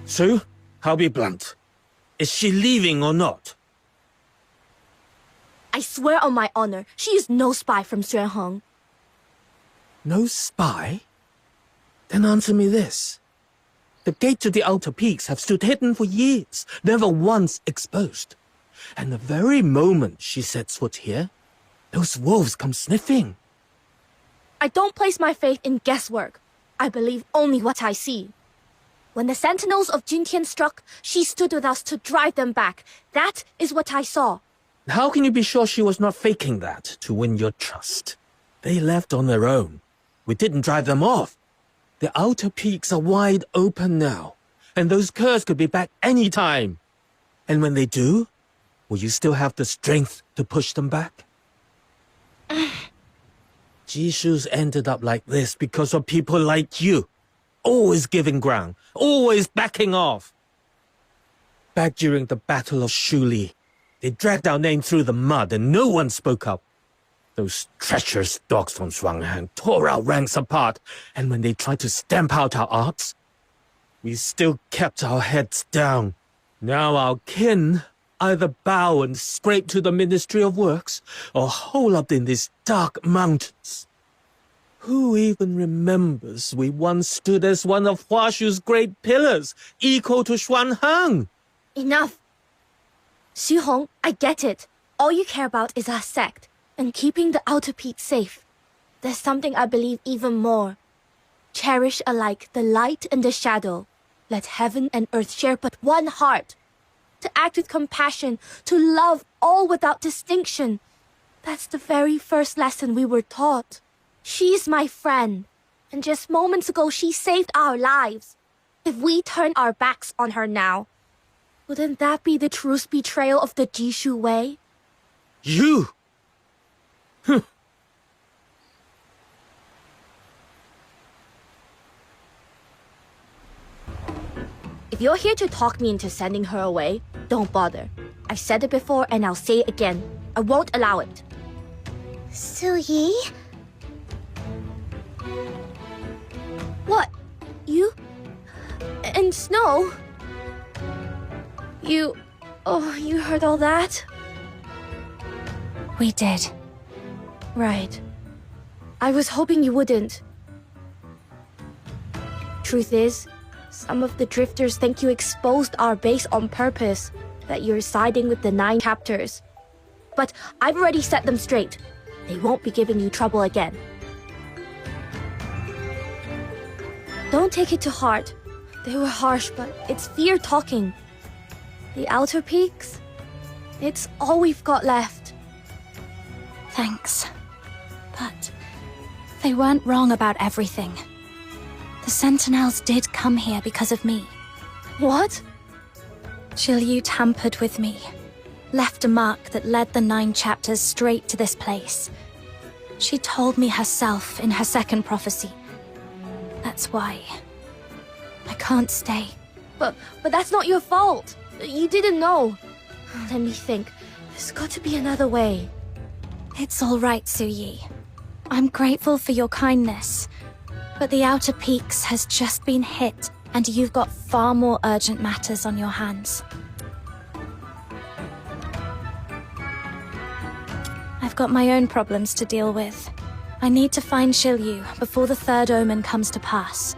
Sue, I'll be blunt. Is she leaving or not? I swear on my honor, she is no spy from Xuanheng. No spy? Then answer me this. The gate to the outer peaks have stood hidden for years, never once exposed. And the very moment she sets foot here, those wolves come sniffing. I don't place my faith in guesswork. I believe only what I see. When the sentinels of Jintian struck, she stood with us to drive them back. That is what I saw. How can you be sure she was not faking that to win your trust? They left on their own. We didn't drive them off. The outer peaks are wide open now, and those curs could be back any time. And when they do, will you still have the strength to push them back? Jishu's ended up like this because of people like you. Always giving ground, always backing off. Back during the Battle of Shuli, they dragged our name through the mud and no one spoke up. Those treacherous dogs from Shuanghang tore our ranks apart, and when they tried to stamp out our arts, we still kept our heads down. Now our kin either bow and scrape to the Ministry of Works, or hole up in these dark mountains. Who even remembers we once stood as one of Huashu's great pillars, equal to Xuanheng? Enough. Xu Hong, I get it. All you care about is our sect, and keeping the outer peak safe. There's something I believe even more. Cherish alike the light and the shadow. Let heaven and earth share but one heart. To act with compassion, to love all without distinction. That's the very first lesson we were taught. She's my friend, and just moments ago she saved our lives. If we turn our backs on her now, wouldn't that be the truest betrayal of the Jishu way? You! If you're here to talk me into sending her away, don't bother. I've said it before and I'll say it again. I won't allow it. Su-yi? What? You? And Snow? You... Oh, you heard all that? We did. Right. I was hoping you wouldn't. Truth is, some of the drifters think you exposed our base on purpose, that you're siding with the 9 chapters. But I've already set them straight. They won't be giving you trouble again. Don't take it to heart. They were harsh, but it's fear talking. The outer peaks? It's all we've got left. Thanks. But they weren't wrong about everything. The Sentinels did come here because of me. What? Yu tampered with me. Left a mark that led the 9 chapters straight to this place. She told me herself in her second prophecy. That's why I can't stay. But that's not your fault. You didn't know. Let me think. There's got to be another way. It's all right, Su-yi. I'm grateful for your kindness. But the Outer Peaks has just been hit, and you've got far more urgent matters on your hands. I've got my own problems to deal with. I need to find Yu before the third omen comes to pass.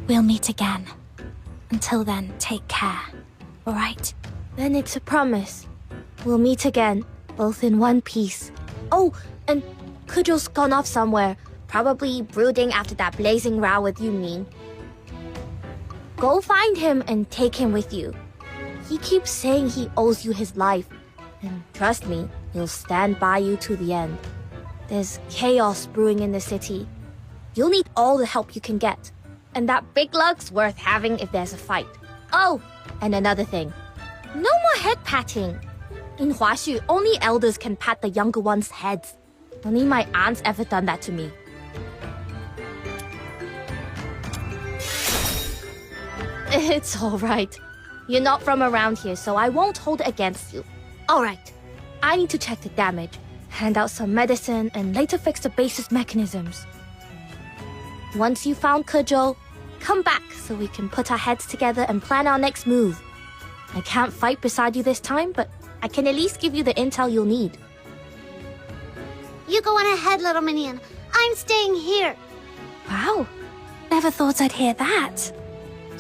We'll meet again. Until then, take care. All right? Then it's a promise. We'll meet again, both in one piece. Oh, and Kujo's gone off somewhere. Probably brooding after that blazing row with Yumin. Go find him and take him with you. He keeps saying he owes you his life. And trust me, he'll stand by you to the end. There's chaos brewing in the city. You'll need all the help you can get. And that big lug's worth having if there's a fight. Oh, and another thing. No more head patting. In Huashu, only elders can pat the younger ones' heads. Only my aunt's ever done that to me. It's all right. You're not from around here, so I won't hold it against you. All right. I need to check the damage, hand out some medicine, and later fix the base's mechanisms. Once you found Kujo, come back so we can put our heads together and plan our next move. I can't fight beside you this time, but I can at least give you the intel you'll need. You go on ahead, little minion. I'm staying here. Wow. Never thought I'd hear that.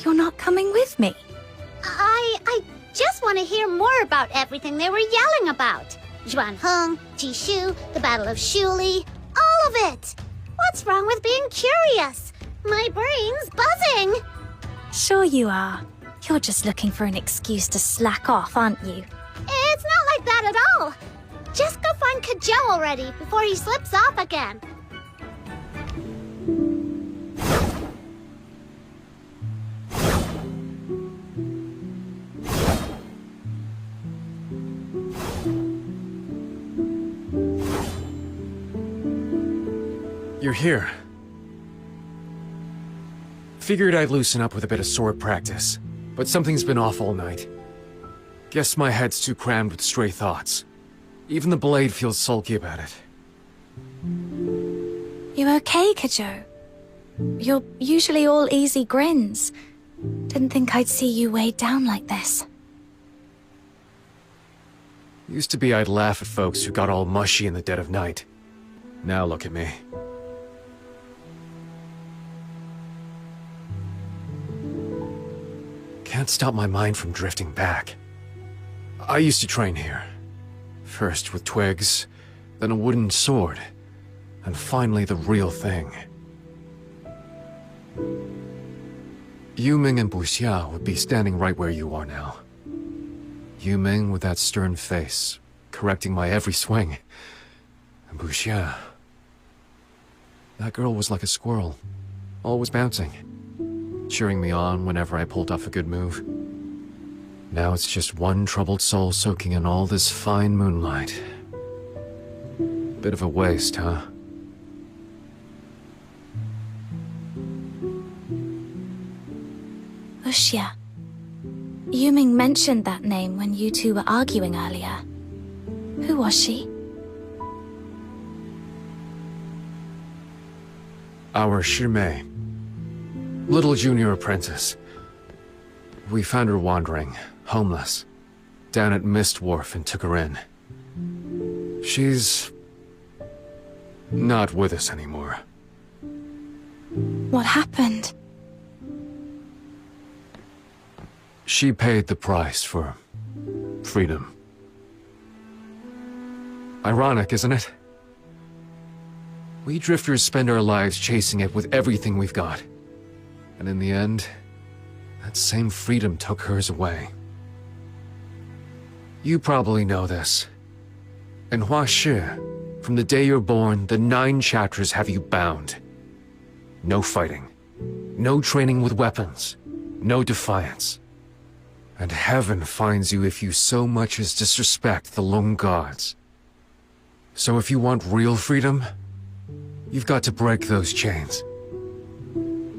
You're not coming with me. I just want to hear more about everything they were yelling about. Zhuan Heng, Jishu, the Battle of Shuli, all of it. What's wrong with being curious? My brain's buzzing. Sure you are. You're just looking for an excuse to slack off, aren't you? It's not like that at all. Just go find Kajou already before he slips off again. You're here. Figured I'd loosen up with a bit of sword practice, but something's been off all night. Guess my head's too crammed with stray thoughts. Even the blade feels sulky about it. You okay, Kajou? You're usually all easy grins. Didn't think I'd see you weighed down like this. Used to be I'd laugh at folks who got all mushy in the dead of night. Now look at me. Can't stop my mind from drifting back. I used to train here. First with twigs, then a wooden sword, and finally the real thing. Yuming and Buxia would be standing right where you are now. Yuming with that stern face, correcting my every swing. And Buxia... that girl was like a squirrel, always bouncing, cheering me on whenever I pulled off a good move. Now it's just one troubled soul soaking in all this fine moonlight. Bit of a waste, huh? Uxia. Yuming mentioned that name when you two were arguing earlier. Who was she? Our Shimei. Little junior apprentice. We found her wandering, homeless, down at Mist Wharf and took her in. She's... not with us anymore. What happened? She paid the price for... freedom. Ironic, isn't it? We drifters spend our lives chasing it with everything we've got. And in the end, that same freedom took hers away. You probably know this. In Huashi, from the day you're born, the 9 chapters have you bound. No fighting. No training with weapons. No defiance. And heaven finds you if you so much as disrespect the Lung Gods. So if you want real freedom, you've got to break those chains.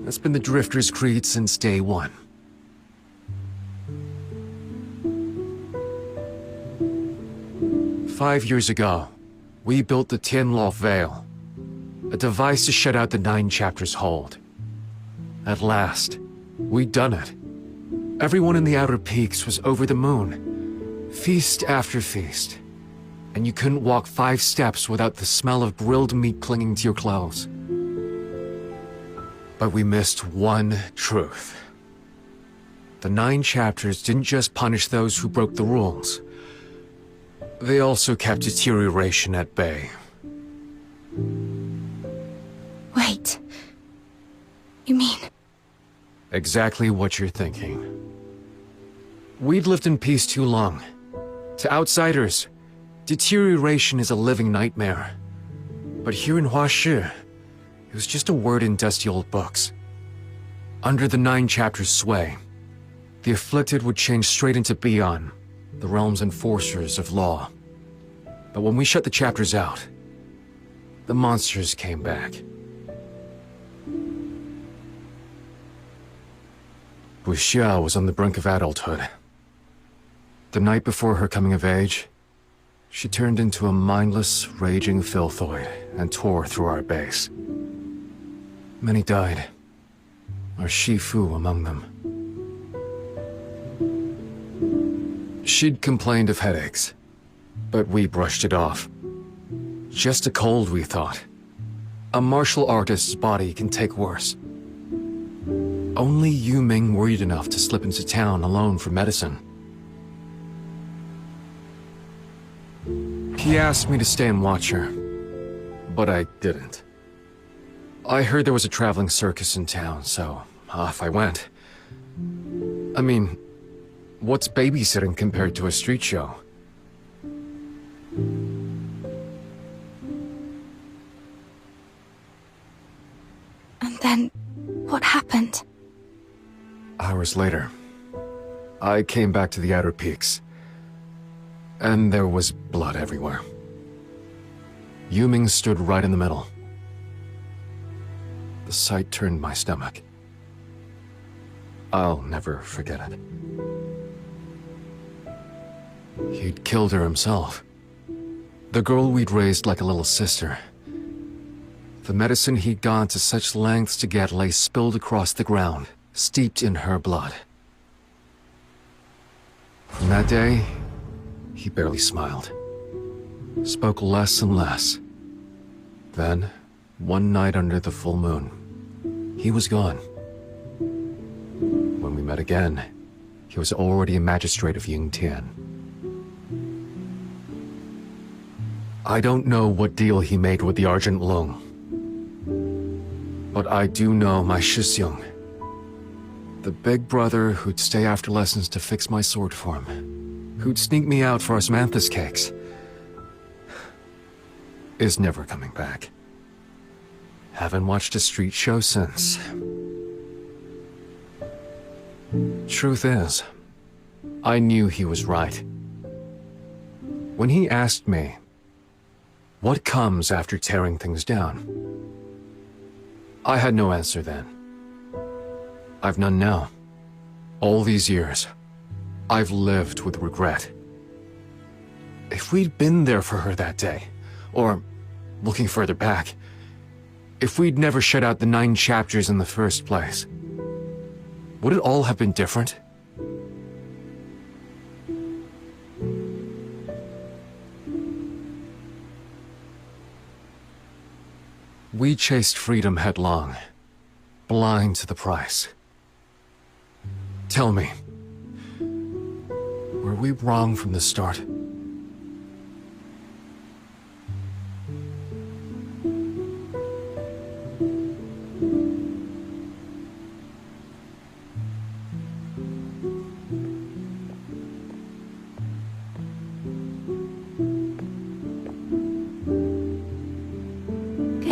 That's been the Drifter's creed since day one. Five years ago, we built the Tianluo Veil, a device to shut out the 9 chapters' hold. At last, we'd done it. Everyone in the Outer Peaks was over the moon, feast after feast, and you couldn't walk 5 steps without the smell of grilled meat clinging to your clothes. But we missed one truth. The 9 chapters didn't just punish those who broke the rules. They also kept deterioration at bay. Wait. You mean... Exactly what you're thinking. We'd lived in peace too long. To outsiders, deterioration is a living nightmare. But here in Huashi, it was just a word in dusty old books. Under the 9 chapters' sway, the afflicted would change straight into Beyond, the realm's enforcers of law. But when we shut the chapters out, the monsters came back. Wuxia was on the brink of adulthood. The night before her coming of age, she turned into a mindless, raging filthoid and tore through our base. Many died, or Shifu among them. She'd complained of headaches, but we brushed it off. Just a cold, we thought. A martial artist's body can take worse. Only Yu Ming worried enough to slip into town alone for medicine. He asked me to stay and watch her, but I didn't. I heard there was a traveling circus in town, so off I went. I mean, what's babysitting compared to a street show? And then, what happened? Hours later, I came back to the outer peaks, and there was blood everywhere. Yu Ming stood right in the middle. The sight turned my stomach. I'll never forget it. He'd killed her himself. The girl we'd raised like a little sister. The medicine he'd gone to such lengths to get lay spilled across the ground, steeped in her blood. From that day, he barely smiled. Spoke less and less. Then, one night under the full moon, he was gone. When we met again, he was already a magistrate of Yingtian. I don't know what deal he made with the Argent Lung, but I do know my Shisyung, the big brother who'd stay after lessons to fix my sword for him, who'd sneak me out for osmanthus cakes, is never coming back. Haven't watched a street show since. Truth is, I knew he was right. When he asked me, what comes after tearing things down? I had no answer then. I've none now. All these years, I've lived with regret. If we'd been there for her that day, or, looking further back, if we'd never shut out the 9 chapters in the first place, would it all have been different? We chased freedom headlong, blind to the price. Tell me, were we wrong from the start?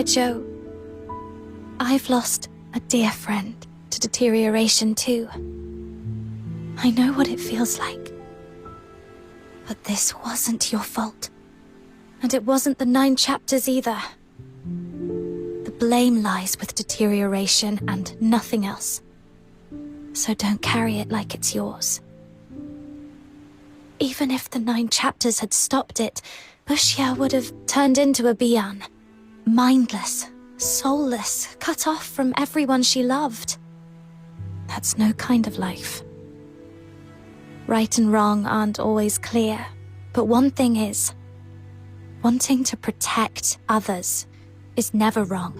Joe, I've lost a dear friend to deterioration too. I know what it feels like. But this wasn't your fault. And it wasn't the 9 chapters either. The blame lies with deterioration and nothing else. So don't carry it like it's yours. Even if the 9 chapters had stopped it, Bushia would have turned into a Bian. Mindless, soulless, cut off from everyone she loved. That's no kind of life. Right and wrong aren't always clear, but one thing is, wanting to protect others is never wrong.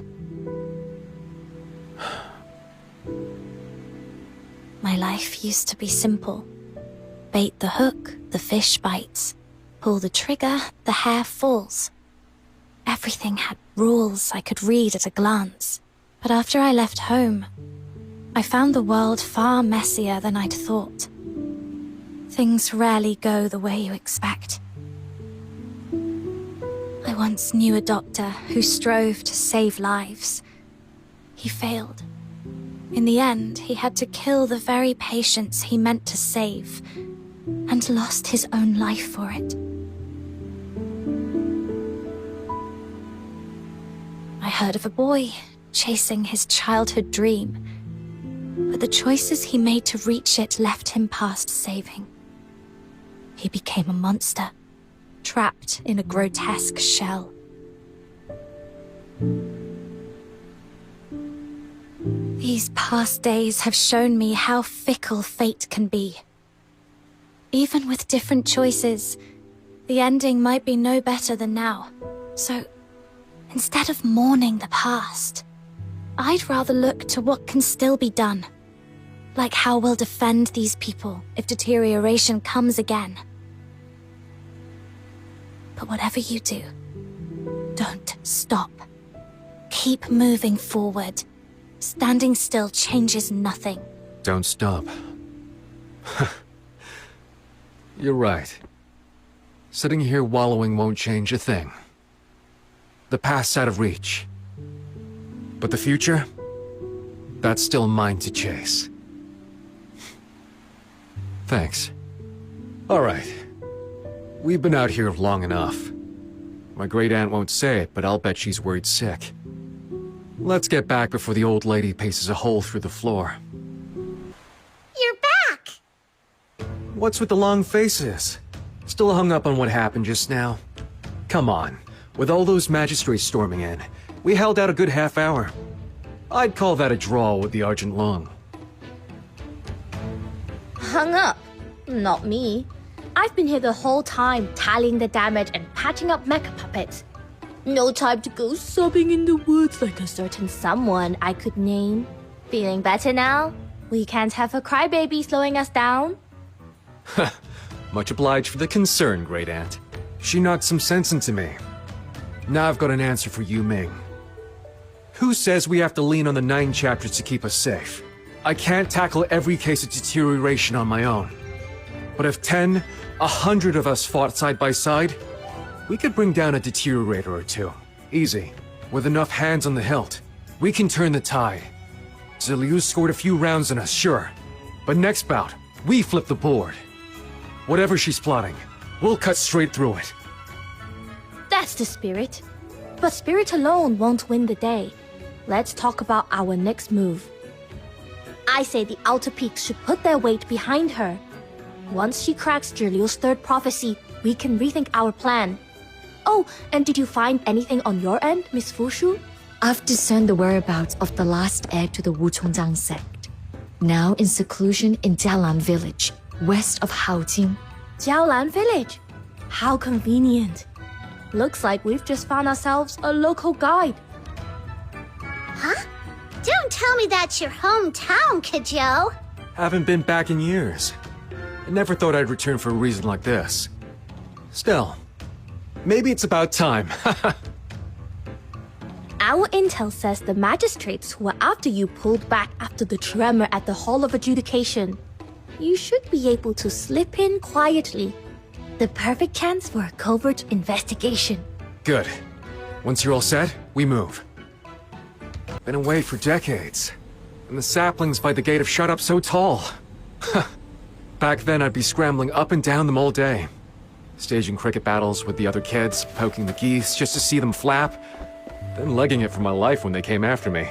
My life used to be simple. Bait the hook, the fish bites. Pull the trigger, the hare falls. Everything had rules I could read at a glance. But after I left home, I found the world far messier than I'd thought. Things rarely go the way you expect. I once knew a doctor who strove to save lives. He failed. In the end, he had to kill the very patients he meant to save, and lost his own life for it. I heard of a boy chasing his childhood dream, but the choices he made to reach it left him past saving. He became a monster, trapped in a grotesque shell. These past days have shown me how fickle fate can be. Even with different choices, the ending might be no better than now. So, instead of mourning the past, I'd rather look to what can still be done. Like how we'll defend these people if deterioration comes again. But whatever you do, don't stop. Keep moving forward. Standing still changes nothing. Don't stop. You're right. Sitting here wallowing won't change a thing. The past's out of reach. But the future? That's still mine to chase. Thanks. All right. We've been out here long enough. My great-aunt won't say it, but I'll bet she's worried sick. Let's get back before the old lady paces a hole through the floor. You're back! What's with the long faces? Still hung up on what happened just now? Come on. With all those magistrates storming in, we held out a good half hour. I'd call that a draw with the Argent Long. Hung up? Not me. I've been here the whole time, tallying the damage and patching up mecha puppets. No time to go sobbing in the woods like a certain someone I could name. Feeling better now? We can't have a crybaby slowing us down. Much obliged for the concern, great-aunt. She knocked some sense into me. Now I've got an answer for Yu Ming. Who says we have to lean on the 9 chapters to keep us safe? I can't tackle every case of deterioration on my own. But if 10, 100 of us fought side by side, we could bring down a deteriorator or two. Easy. With enough hands on the hilt, we can turn the tide. Ziliu scored a few rounds on us, sure. But next bout, we flip the board. Whatever she's plotting, we'll cut straight through it. That's the spirit. But spirit alone won't win the day. Let's talk about our next move. I say the Outer Peaks should put their weight behind her. Once she cracks Zhiliu's 3rd prophecy, we can rethink our plan. Oh, and did you find anything on your end, Miss Fushu? I've discerned the whereabouts of the last heir to the Wuchongjiang sect. Now in seclusion in Jialan village, west of Haojing. Jiaolan village. How convenient. Looks like we've just found ourselves a local guide. Huh? Don't tell me that's your hometown, Kajou. Haven't been back in years. I never thought I'd return for a reason like this. Still, maybe it's about time. Our intel says the magistrates who were after you pulled back after the tremor at the Hall of Adjudication. You should be able to slip in quietly. The perfect chance for a covert investigation. Good. Once you're all set, we move. Been away for decades. And the saplings by the gate have shot up so tall. Back then, I'd be scrambling up and down them all day. Staging cricket battles with the other kids, poking the geese just to see them flap, then legging it for my life when they came after me.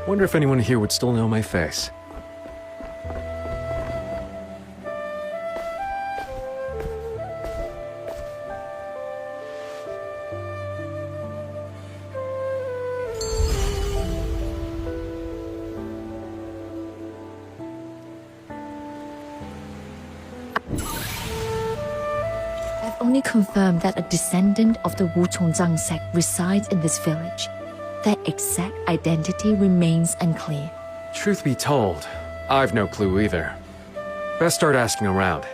Wonder if anyone here would still know my face. I've only confirmed that a descendant of the Wuchongjiang sect resides in this village. Their exact identity remains unclear. Truth be told, I've no clue either. Best start asking around.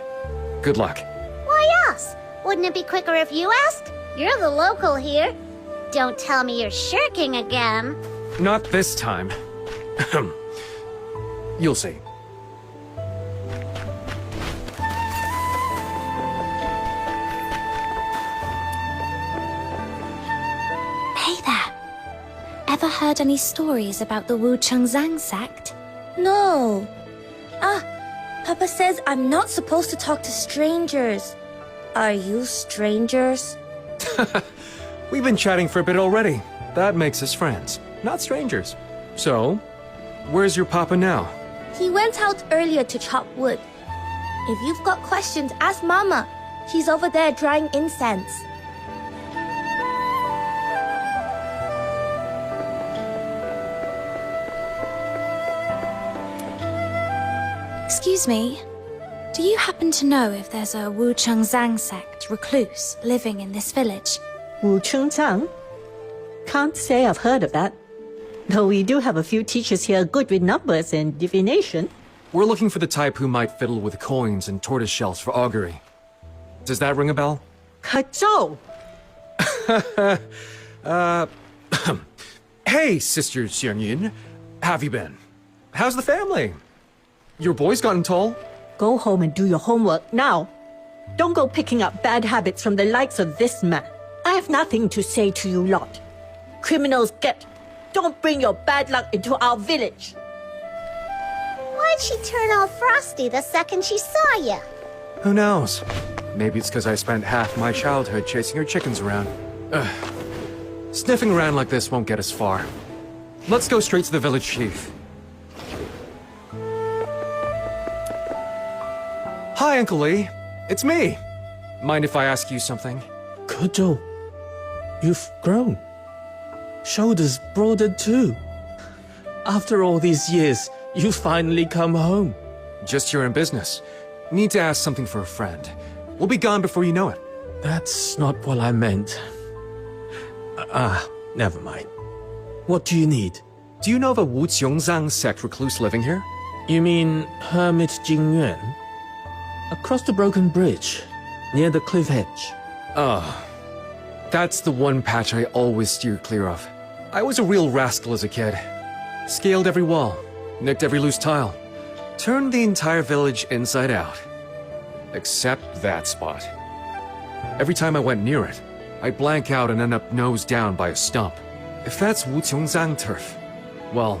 Good luck. Why us? Wouldn't it be quicker if you asked? You're the local here. Don't tell me you're shirking again. Not this time. You'll see. Hey there. Ever heard any stories about the Wuchongjiang sect? No. Papa says I'm not supposed to talk to strangers. Are you strangers? We've been chatting for a bit already. That makes us friends, not strangers. So, where's your papa now? He went out earlier to chop wood. If you've got questions, ask Mama. She's over there drying incense. Excuse me. Do you happen to know if there's a Wu Chengzang sect recluse living in this village? Wu Chengzang? Can't say I've heard of that. Though we do have a few teachers here good with numbers and divination. We're looking for the type who might fiddle with coins and tortoise shells for augury. Does that ring a bell? 可奏! Hey, Sister Xiangyun. Have you been? How's the family? Your boy's gotten tall? Go home and do your homework now. Don't go picking up bad habits from the likes of this man. I have nothing to say to you lot. Criminals get. Don't bring your bad luck into our village. Why'd she turn all frosty the second she saw you? Who knows? Maybe it's because I spent half my childhood chasing her chickens around. Ugh. Sniffing around like this won't get us far. Let's go straight to the village chief. Hi, Uncle Lee. It's me. Mind if I ask you something? Kojo, you've grown. Shoulders broadened too. After all these years, you finally come home. Just here in business. Need to ask something for a friend. We'll be gone before you know it. That's not what I meant. Never mind. What do you need? Do you know of a Wu Qiongzang sect recluse living here? You mean Hermit Jingyuan? Across the broken bridge, near the cliff edge. That's the one patch I always steer clear of. I was a real rascal as a kid. Scaled every wall, nicked every loose tile, turned the entire village inside out. Except that spot. Every time I went near it, I'd blank out and end up nose down by a stump. If that's Wu Qiongzang turf, well,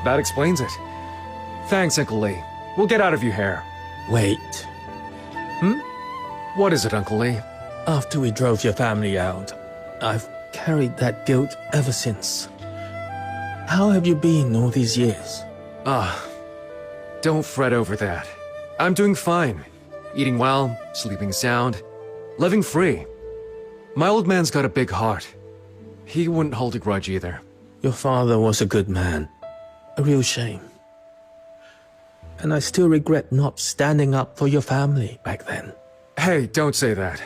that explains it. Thanks, Uncle Lee. We'll get out of your hair. Wait. What is it, Uncle Lee? After we drove your family out, I've carried that guilt ever since. How have you been all these years? Don't fret over that. I'm doing fine. Eating well, sleeping sound, living free. My old man's got a big heart. He wouldn't hold a grudge either. Your father was a good man. A real shame. And I still regret not standing up for your family back then. Hey, don't say that.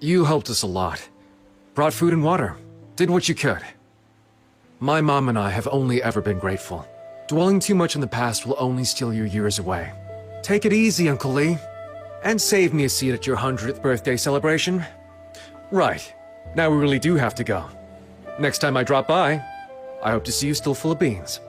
You helped us a lot. Brought food and water. Did what you could. My mom and I have only ever been grateful. Dwelling too much in the past will only steal your years away. Take it easy, Uncle Lee. And save me a seat at your 100th birthday celebration. Right. Now we really do have to go. Next time I drop by, I hope to see you still full of beans.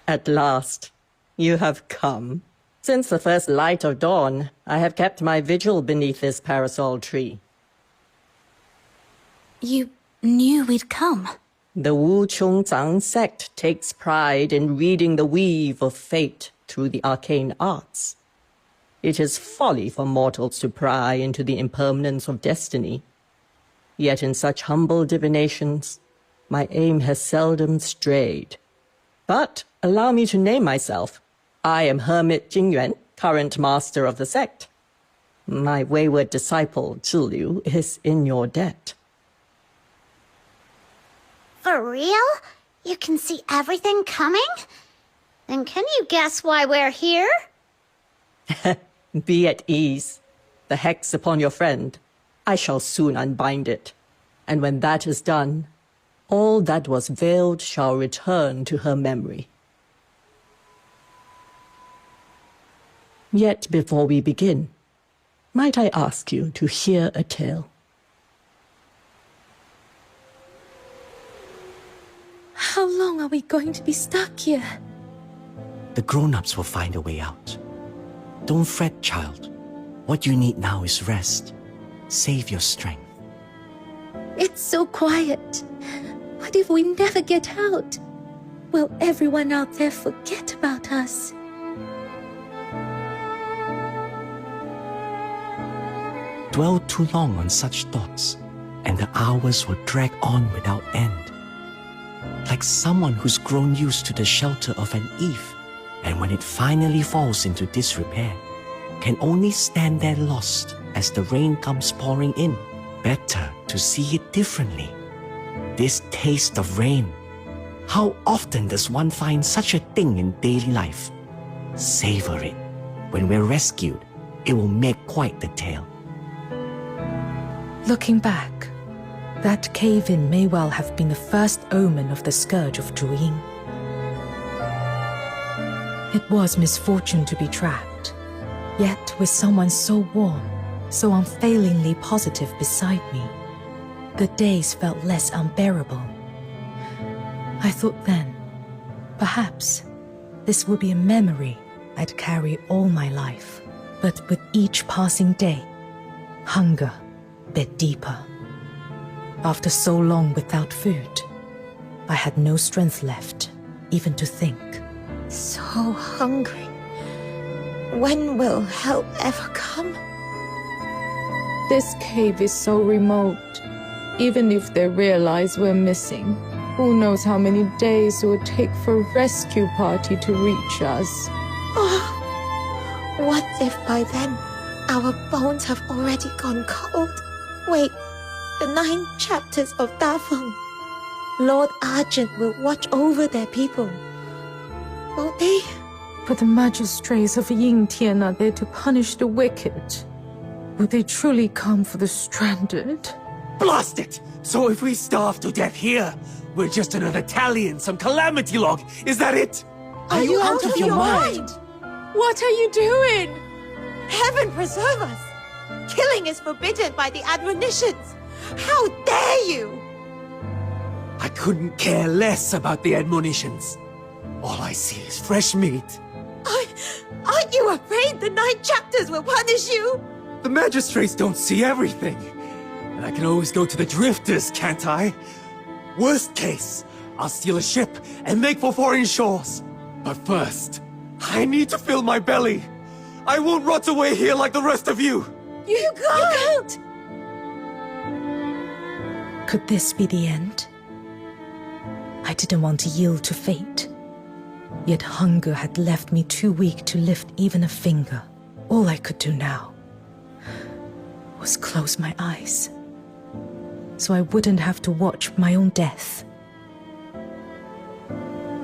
At last, you have come. Since the first light of dawn, I have kept my vigil beneath this parasol tree. You knew we'd come? The Wu Chongzang sect takes pride in reading the weave of fate through the arcane arts. It is folly for mortals to pry into the impermanence of destiny. Yet in such humble divinations, my aim has seldom strayed. But allow me to name myself. I am Hermit Jingyuan, current master of the sect. My wayward disciple, Zhi is in your debt. For real? You can see everything coming? Then can you guess why we're here? Be at ease. The hex upon your friend, I shall soon unbind it. And when that is done, all that was veiled shall return to her memory. Yet before we begin, might I ask you to hear a tale? How long are we going to be stuck here? The grown-ups will find a way out. Don't fret, child. What you need now is rest. Save your strength. It's so quiet. What if we never get out? Will everyone out there forget about us? Dwell too long on such thoughts, and the hours will drag on without end. Like someone who's grown used to the shelter of an eave, and when it finally falls into disrepair, can only stand there lost as the rain comes pouring in. Better to see it differently. This taste of rain. How often does one find such a thing in daily life? Savor it. When we're rescued, it will make quite the tale. Looking back, that cave-in may well have been the first omen of the scourge of Zhuyin. It was misfortune to be trapped, yet with someone so warm, so unfailingly positive beside me, the days felt less unbearable. I thought then, perhaps this would be a memory I'd carry all my life. But with each passing day, hunger bit deeper. After so long without food, I had no strength left, even to think. So hungry. When will help ever come? This cave is so remote. Even if they realize we're missing, who knows how many days it would take for a rescue party to reach us. Oh, what if by then our bones have already gone cold? Wait, the 9 chapters of Dafeng. Lord Argent will watch over their people. Won't they? But the magistrates of Yingtian are there to punish the wicked. Would they truly come for the stranded? Blast it! So if we starve to death here, we're just another tally in some calamity log. Is that it? Are you out of your mind? What are you doing? Heaven preserve us! Killing is forbidden by the admonitions. How dare you! I couldn't care less about the admonitions. All I see is fresh meat. Aren't you afraid the 9 chapters will punish you? The magistrates don't see everything. And I can always go to the drifters, can't I? Worst case, I'll steal a ship and make for foreign shores. But first, I need to fill my belly. I won't rot away here like the rest of you. You can't! Could this be the end? I didn't want to yield to fate. Yet hunger had left me too weak to lift even a finger. All I could do now was close my eyes, so I wouldn't have to watch my own death.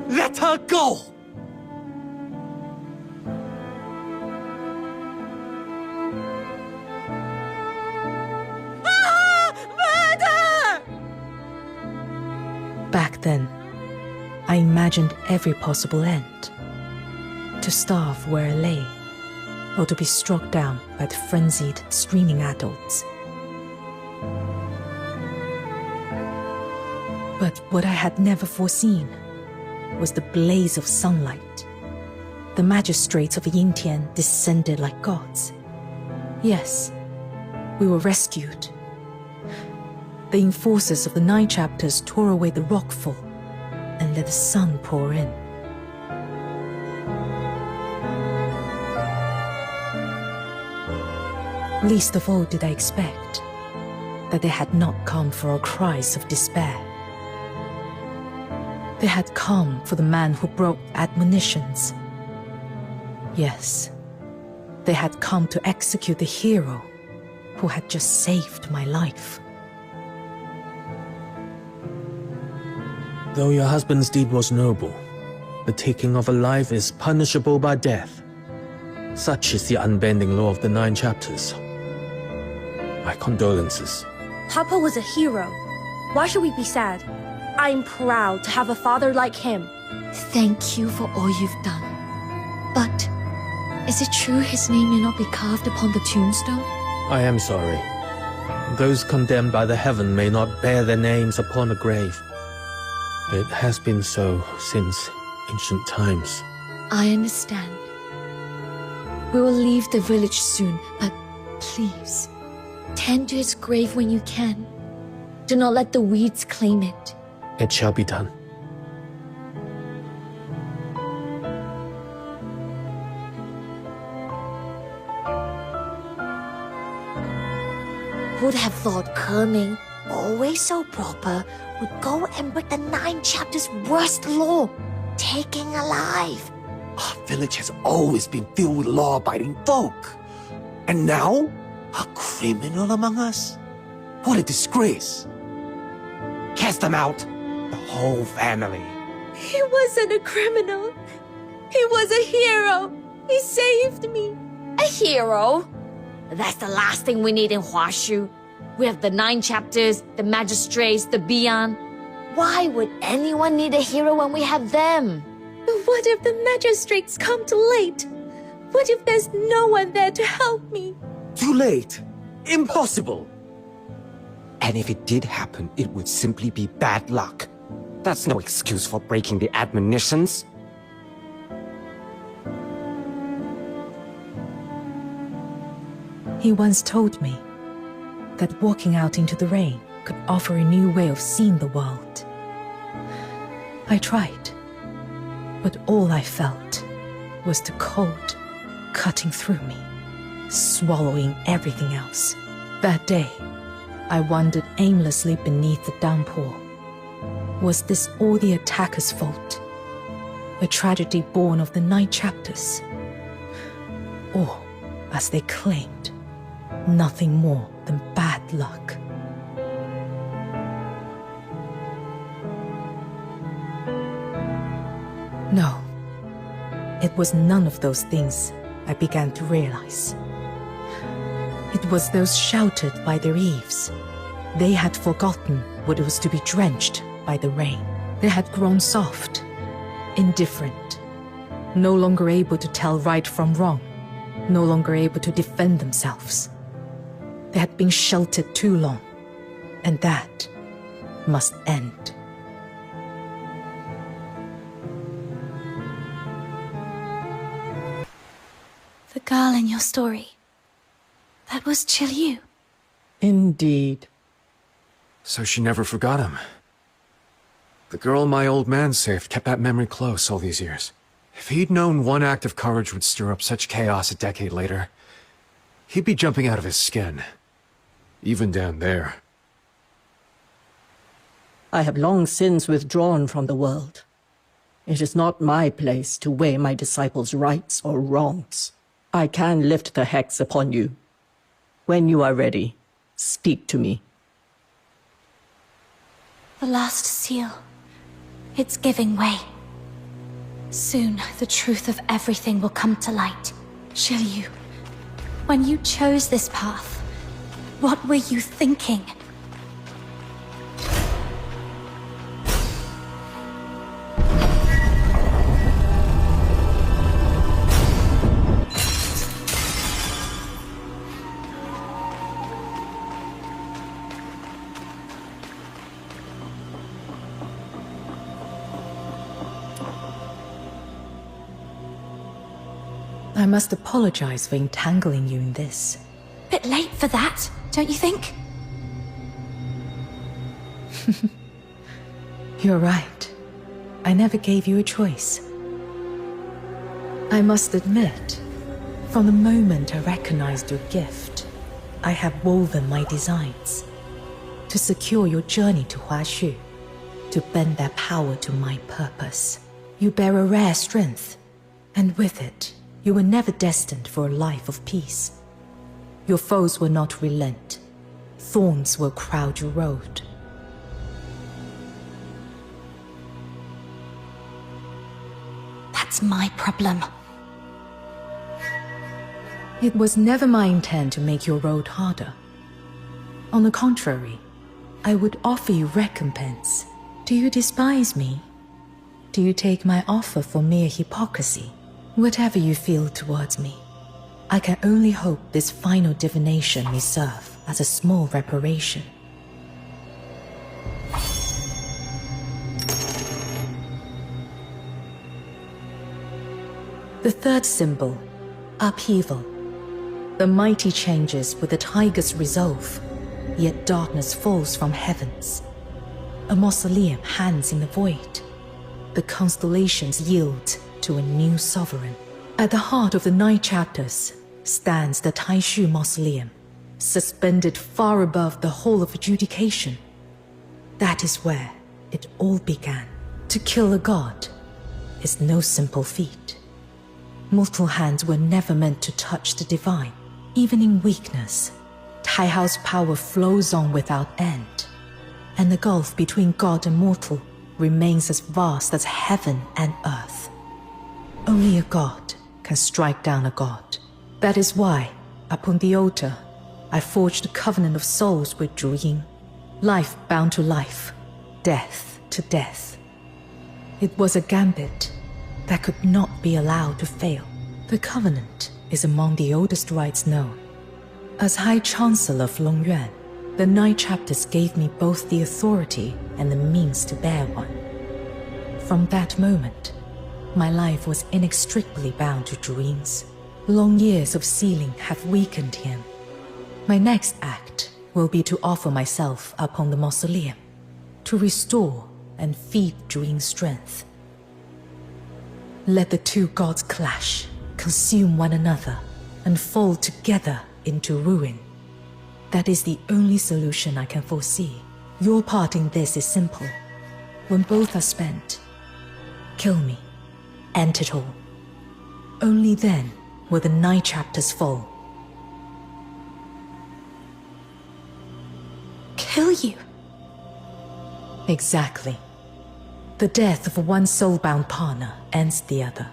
Let her go! Back then, I imagined every possible end. To starve where I lay, or to be struck down by the frenzied, screaming adults. But what I had never foreseen was the blaze of sunlight. The magistrates of Yingtian descended like gods. Yes, we were rescued. The enforcers of the 9 chapters tore away the rockfall and let the sun pour in. Least of all did I expect that they had not come for our cries of despair. They had come for the man who broke admonitions. Yes, they had come to execute the hero who had just saved my life. Though your husband's deed was noble, the taking of a life is punishable by death. Such is the unbending law of the 9 chapters. My condolences. Papa was a hero. Why should we be sad? I'm proud to have a father like him. Thank you for all you've done. But is it true his name may not be carved upon the tombstone? I am sorry. Those condemned by the heaven may not bear their names upon a grave. It has been so since ancient times. I understand. We will leave the village soon, but please, tend to his grave when you can. Do not let the weeds claim it. It shall be done. Who'd have thought Kerming, always so proper, would go and break the 9 chapters' worst law, taking alive? Our village has always been filled with law-abiding folk. And now, a criminal among us? What a disgrace. Cast them out. The whole family. He wasn't a criminal. He was a hero. He saved me. A hero? That's the last thing we need in Huashu. We have the 9 chapters, the magistrates, the Bian. Why would anyone need a hero when we have them? But what if the magistrates come too late? What if there's no one there to help me? Too late. Impossible. And if it did happen, it would simply be bad luck. That's no excuse for breaking the admonitions. He once told me that walking out into the rain could offer a new way of seeing the world. I tried, but all I felt was the cold cutting through me, swallowing everything else. That day, I wandered aimlessly beneath the downpour. Was this all the attacker's fault? A tragedy born of the 9 chapters? Or, as they claimed, nothing more than bad luck? No, it was none of those things, I began to realize. It was those sheltered by their eaves. They had forgotten what it was to be drenched by the rain. They had grown soft, indifferent, no longer able to tell right from wrong, no longer able to defend themselves. They had been sheltered too long, and that must end. The girl in your story, that was Yu. Indeed. So she never forgot him. The girl my old man saved kept that memory close all these years. If he'd known one act of courage would stir up such chaos a decade later, he'd be jumping out of his skin. Even down there. I have long since withdrawn from the world. It is not my place to weigh my disciples' rights or wrongs. I can lift the hex upon you. When you are ready, speak to me. The last seal. It's giving way. Soon, the truth of everything will come to light. Yu, when you chose this path, what were you thinking? I must apologize for entangling you in this. Bit late for that, don't you think? You're right. I never gave you a choice. I must admit, from the moment I recognized your gift, I have woven my designs to secure your journey to Huashu, to bend their power to my purpose. You bear a rare strength, and with it, you were never destined for a life of peace. Your foes will not relent. Thorns will crowd your road. That's my problem. It was never my intent to make your road harder. On the contrary, I would offer you recompense. Do you despise me? Do you take my offer for mere hypocrisy? Whatever you feel towards me, I can only hope this final divination may serve as a small reparation. The third symbol, upheaval. The mighty changes with the tiger's resolve. yet darkness falls from heavens. A mausoleum hangs in the void. The constellations yield to a new sovereign. At the heart of the 9 chapters stands the Taishu Mausoleum, suspended far above the Hall of Adjudication. That is where it all began. To kill a god is no simple feat. Mortal hands were never meant to touch the divine. Even in weakness, Taihao's power flows on without end, and the gulf between god and mortal remains as vast as heaven and earth. Only a god can strike down a god. That is why, upon the altar, I forged a covenant of souls with Zhu Ying. Life bound to life, death to death. It was a gambit that could not be allowed to fail. The covenant is among the oldest rites known. As High Chancellor of Longyuan, the 9 chapters gave me both the authority and the means to bear one. From that moment, my life was inextricably bound to Zhu Ying's. Long years of sealing have weakened him. My next act will be to offer myself upon the mausoleum, to restore and feed Zhu Ying's strength. Let the 2 gods clash, consume one another, and fall together into ruin. That is the only solution I can foresee. Your part in this is simple. When both are spent, kill me, end it all. Only then will the 9 chapters fall. Kill you? Exactly. The death of one soul-bound partner ends the other.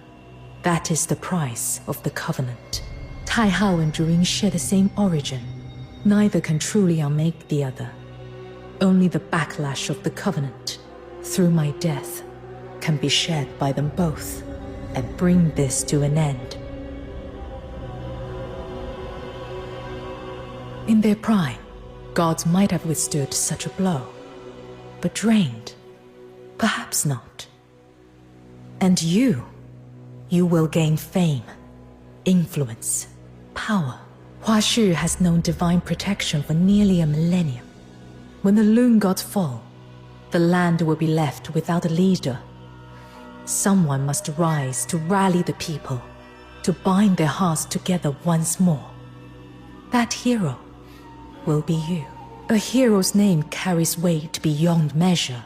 That is the price of the covenant. Taihao and Zhu Ying share the same origin. Neither can truly unmake the other. Only the backlash of the covenant, through my death, can be shared by them both and bring this to an end. In their prime, gods might have withstood such a blow, but drained, perhaps not. And you will gain fame, influence, power. Huashu has known divine protection for nearly a millennium. When the Loon gods fall, the land will be left without a leader. Someone must rise to rally the people, to bind their hearts together once more. That hero will be you. A hero's name carries weight beyond measure.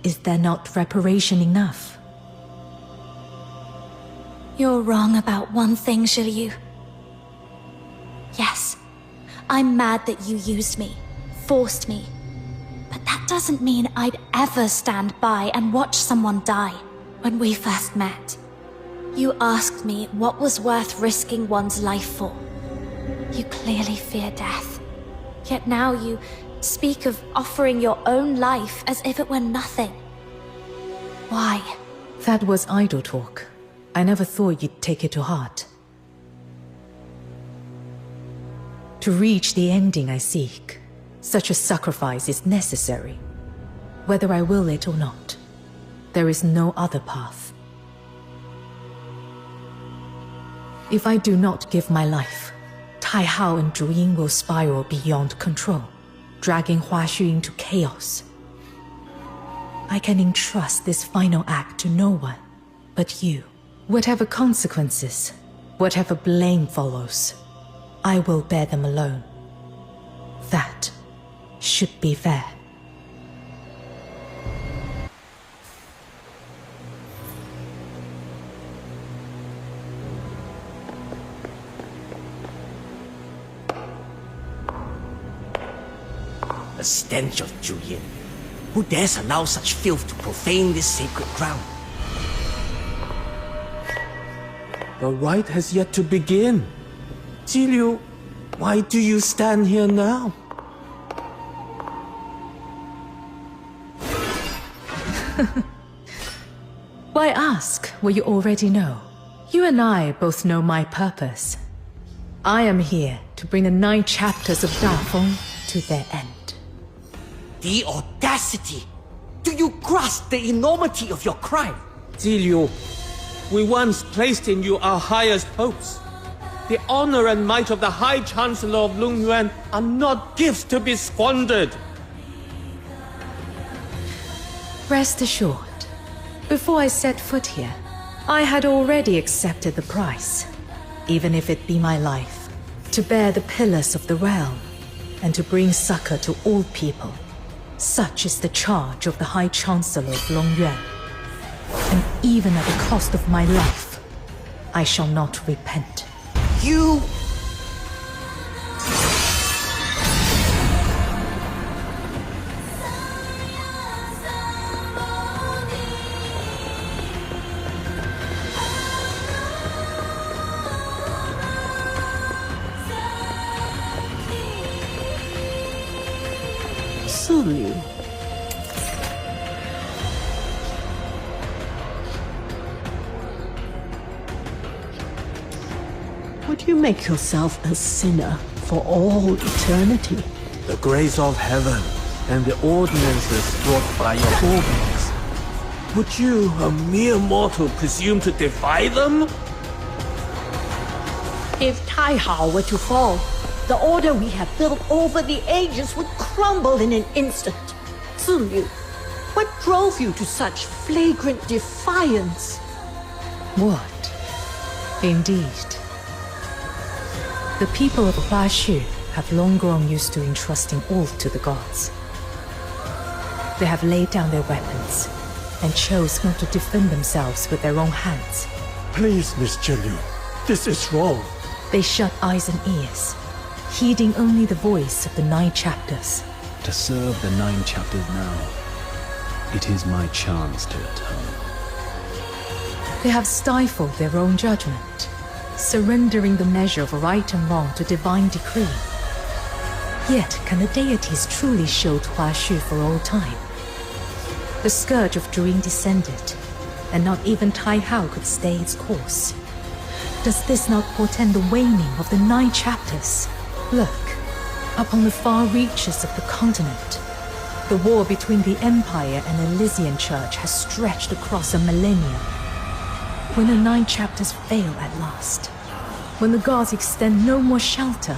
Is there not reparation enough? You're wrong about one thing, Shiryu. Yes, I'm mad that you used me, forced me. But that doesn't mean I'd ever stand by and watch someone die. When we first met, you asked me what was worth risking one's life for. You clearly fear death. Yet now you speak of offering your own life as if it were nothing. Why? That was idle talk. I never thought you'd take it to heart. To reach the ending I seek, such a sacrifice is necessary. Whether I will it or not, there is no other path. If I do not give my life, Taihao and Zhu Ying will spiral beyond control, dragging Huashu into chaos. I can entrust this final act to no one but you. Whatever consequences, whatever blame follows, I will bear them alone. That should be fair. The stench of Zhu Yin. Who dares allow such filth to profane this sacred ground? The rite has yet to begin. Jiliu, why do you stand here now? Why ask what you already know? You and I both know my purpose. I am here to bring the 9 chapters of Dafeng to their end. The audacity! Do you grasp the enormity of your crime? Jiliu, we once placed in you our highest hopes. The honor and might of the High Chancellor of Lungyuan are not gifts to be squandered. Rest assured, before I set foot here, I had already accepted the price, even if it be my life, to bear the pillars of the realm and to bring succor to all people. Such is the charge of the High Chancellor of Longyuan. And even at the cost of my life, I shall not repent. You... Sulu. Would you make yourself a sinner for all eternity? The grace of heaven and the ordinances brought by your forebears. Would you, a mere mortal, presume to defy them? If Taihao were to fall, the order we have built over the ages would crumble in an instant. Zulu, what drove you to such flagrant defiance? What? Indeed. The people of Huashu have long grown used to entrusting all to the gods. They have laid down their weapons and chose not to defend themselves with their own hands. Please, Miss Jielu, this is wrong. They shut eyes and ears, heeding only the voice of the 9 chapters. To serve the 9 chapters now, it is my chance to atone. They have stifled their own judgment, surrendering the measure of right and wrong to divine decree. Yet can the deities truly shield Huashu for all time? The scourge of Druin descended, and not even Taihao could stay its course. Does this not portend the waning of the 9 chapters? Look, up on the far reaches of the continent, the war between the Empire and Elysian Church has stretched across a millennium. When the 9 chapters fail at last, when the gods extend no more shelter,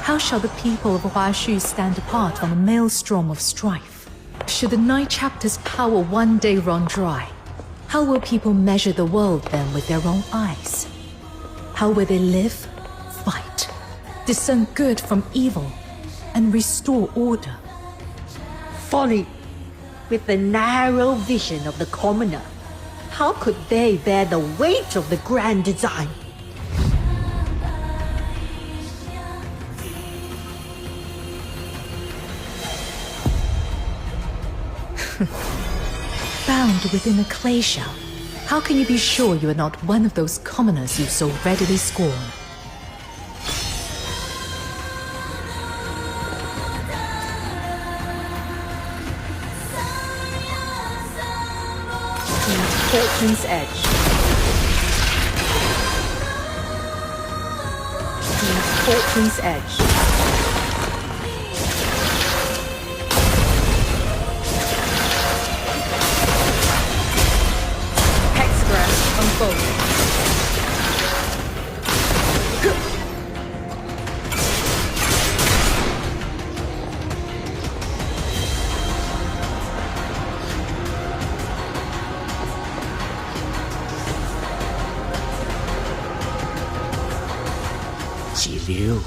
how shall the people of Huashu stand apart from the maelstrom of strife? Should the 9 chapters' power one day run dry, how will people measure the world then with their own eyes? How will they live, fight, discern good from evil, and restore order? Folly. With the narrow vision of the commoner, how could they bear the weight of the grand design? Bound within a clay shell, how can you be sure you are not one of those commoners you so readily scorn? Fortune's edge. Fortune's edge. Hexagram unfolded. Liu,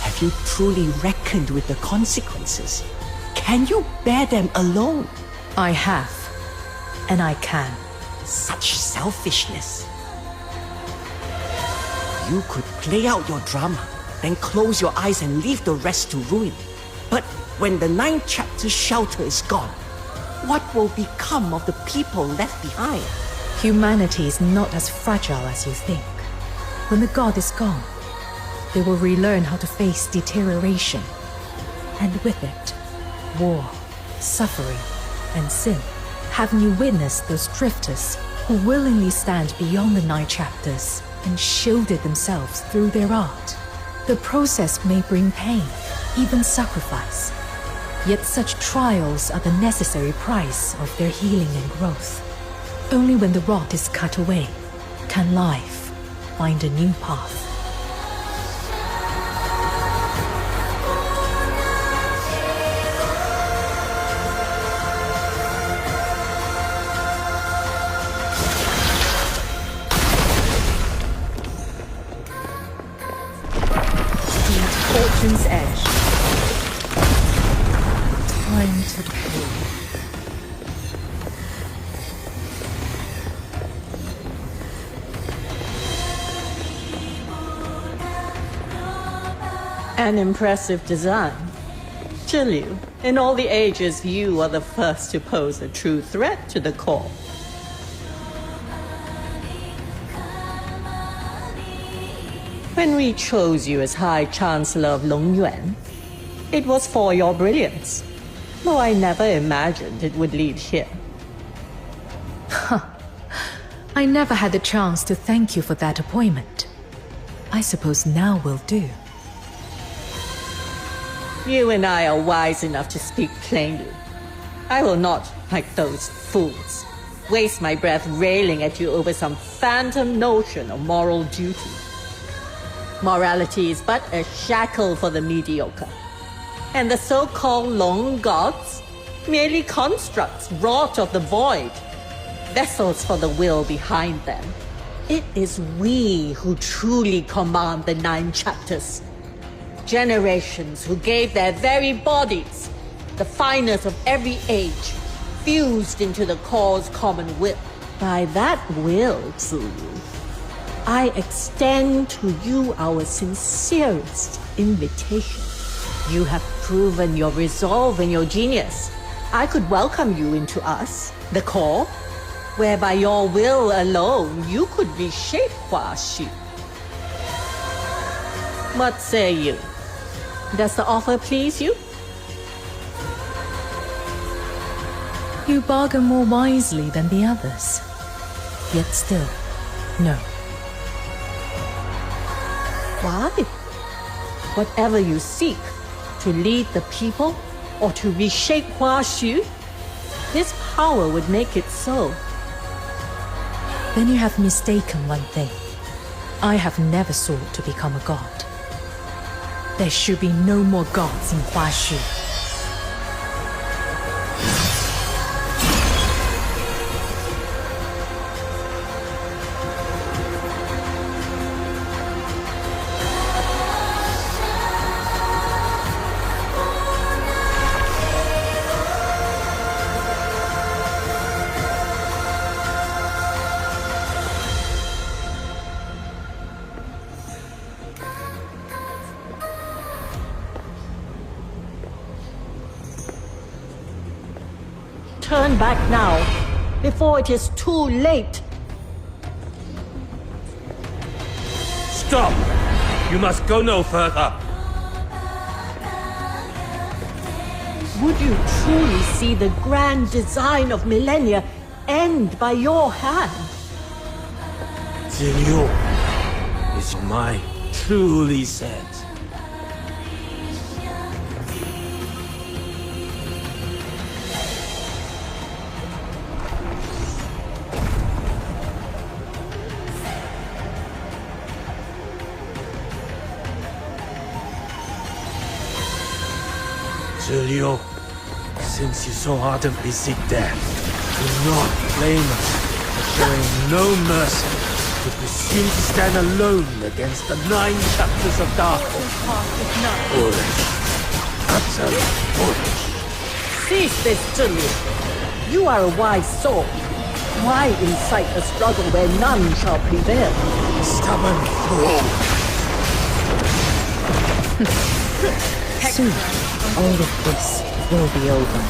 have you truly reckoned with the consequences? Can you bear them alone? I have, and I can. Such selfishness. You could play out your drama, then close your eyes and leave the rest to ruin. But when the 9 chapters shelter is gone, what will become of the people left behind? Humanity is not as fragile as you think. When the god is gone, they will relearn how to face deterioration. And with it, war, suffering, and sin. Haven't you witnessed those drifters who willingly stand beyond the 9 chapters and shielded themselves through their art? The process may bring pain, even sacrifice. Yet such trials are the necessary price of their healing and growth. Only when the rot is cut away can life find a new path. time to pay. An impressive design. Zhiliu, in all the ages, you are the first to pose a true threat to the core. When we chose you as High Chancellor of Longyuan, it was for your brilliance, though I never imagined it would lead here. I never had the chance to thank you for that appointment. I suppose now will do. You and I are wise enough to speak plainly. I will not, like those fools, waste my breath railing at you over some phantom notion of moral duty. Morality is but a shackle for the mediocre, and the so-called Long Gods merely constructs wrought of the void, vessels for the will behind them. It is we who truly command the 9 chapters. Generations who gave their very bodies, the finest of every age, fused into the core's common will. By that will, Ziyu, I extend to you our sincerest invitation. You have proven your resolve and your genius. I could welcome you into us, the core, where by your will alone you could reshape Hua Xu. What say you? Does the offer please you? You bargain more wisely than the others. Yet still, no. Why? Whatever you seek, to lead the people or to reshape Hua Xu, this power would make it so. Then you have mistaken one thing. I have never sought to become a god. There should be no more gods in Hua Xu. Turn back now, before it is too late. Stop! You must go no further. Would you truly see the grand design of millennia end by your hand? Ziyu is mine, truly said. Zhiliu, since you so ardently seek death, do not blame us for showing no mercy to presume to stand alone against the 9 chapters of darkness. Foolish. Utterly foolish. Cease this, Zhiliu. You are a wise soul. Why incite a struggle where none shall prevail? Stubborn fool. Soon, all of this will be over.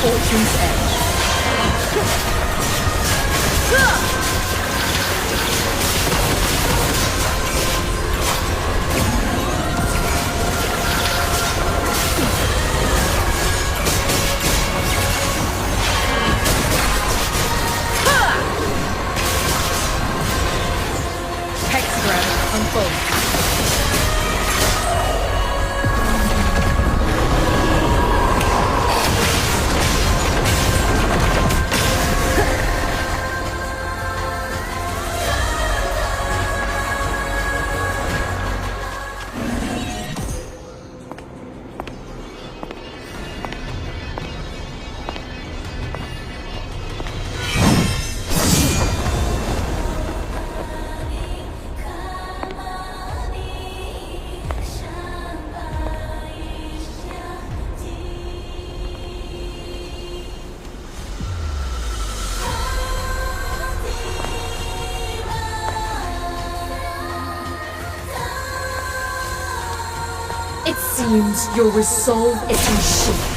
Fortune's edge. Hexagram unfold. It seems your resolve is in shape.